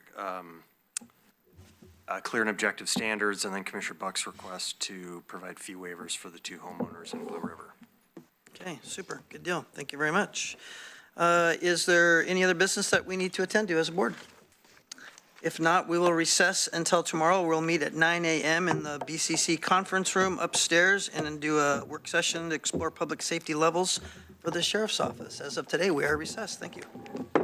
clear and objective standards, and then Commissioner Buck's request to provide fee waivers for the 2 homeowners in Blue River. Okay, super. Good deal. Thank you very much. Is there any other business that we need to attend to as a board? If not, we will recess until tomorrow. We'll meet at 9 a.m. in the BCC conference room upstairs and then do a work session to explore public safety levels for the sheriff's office. As of today, we are recessed. Thank you.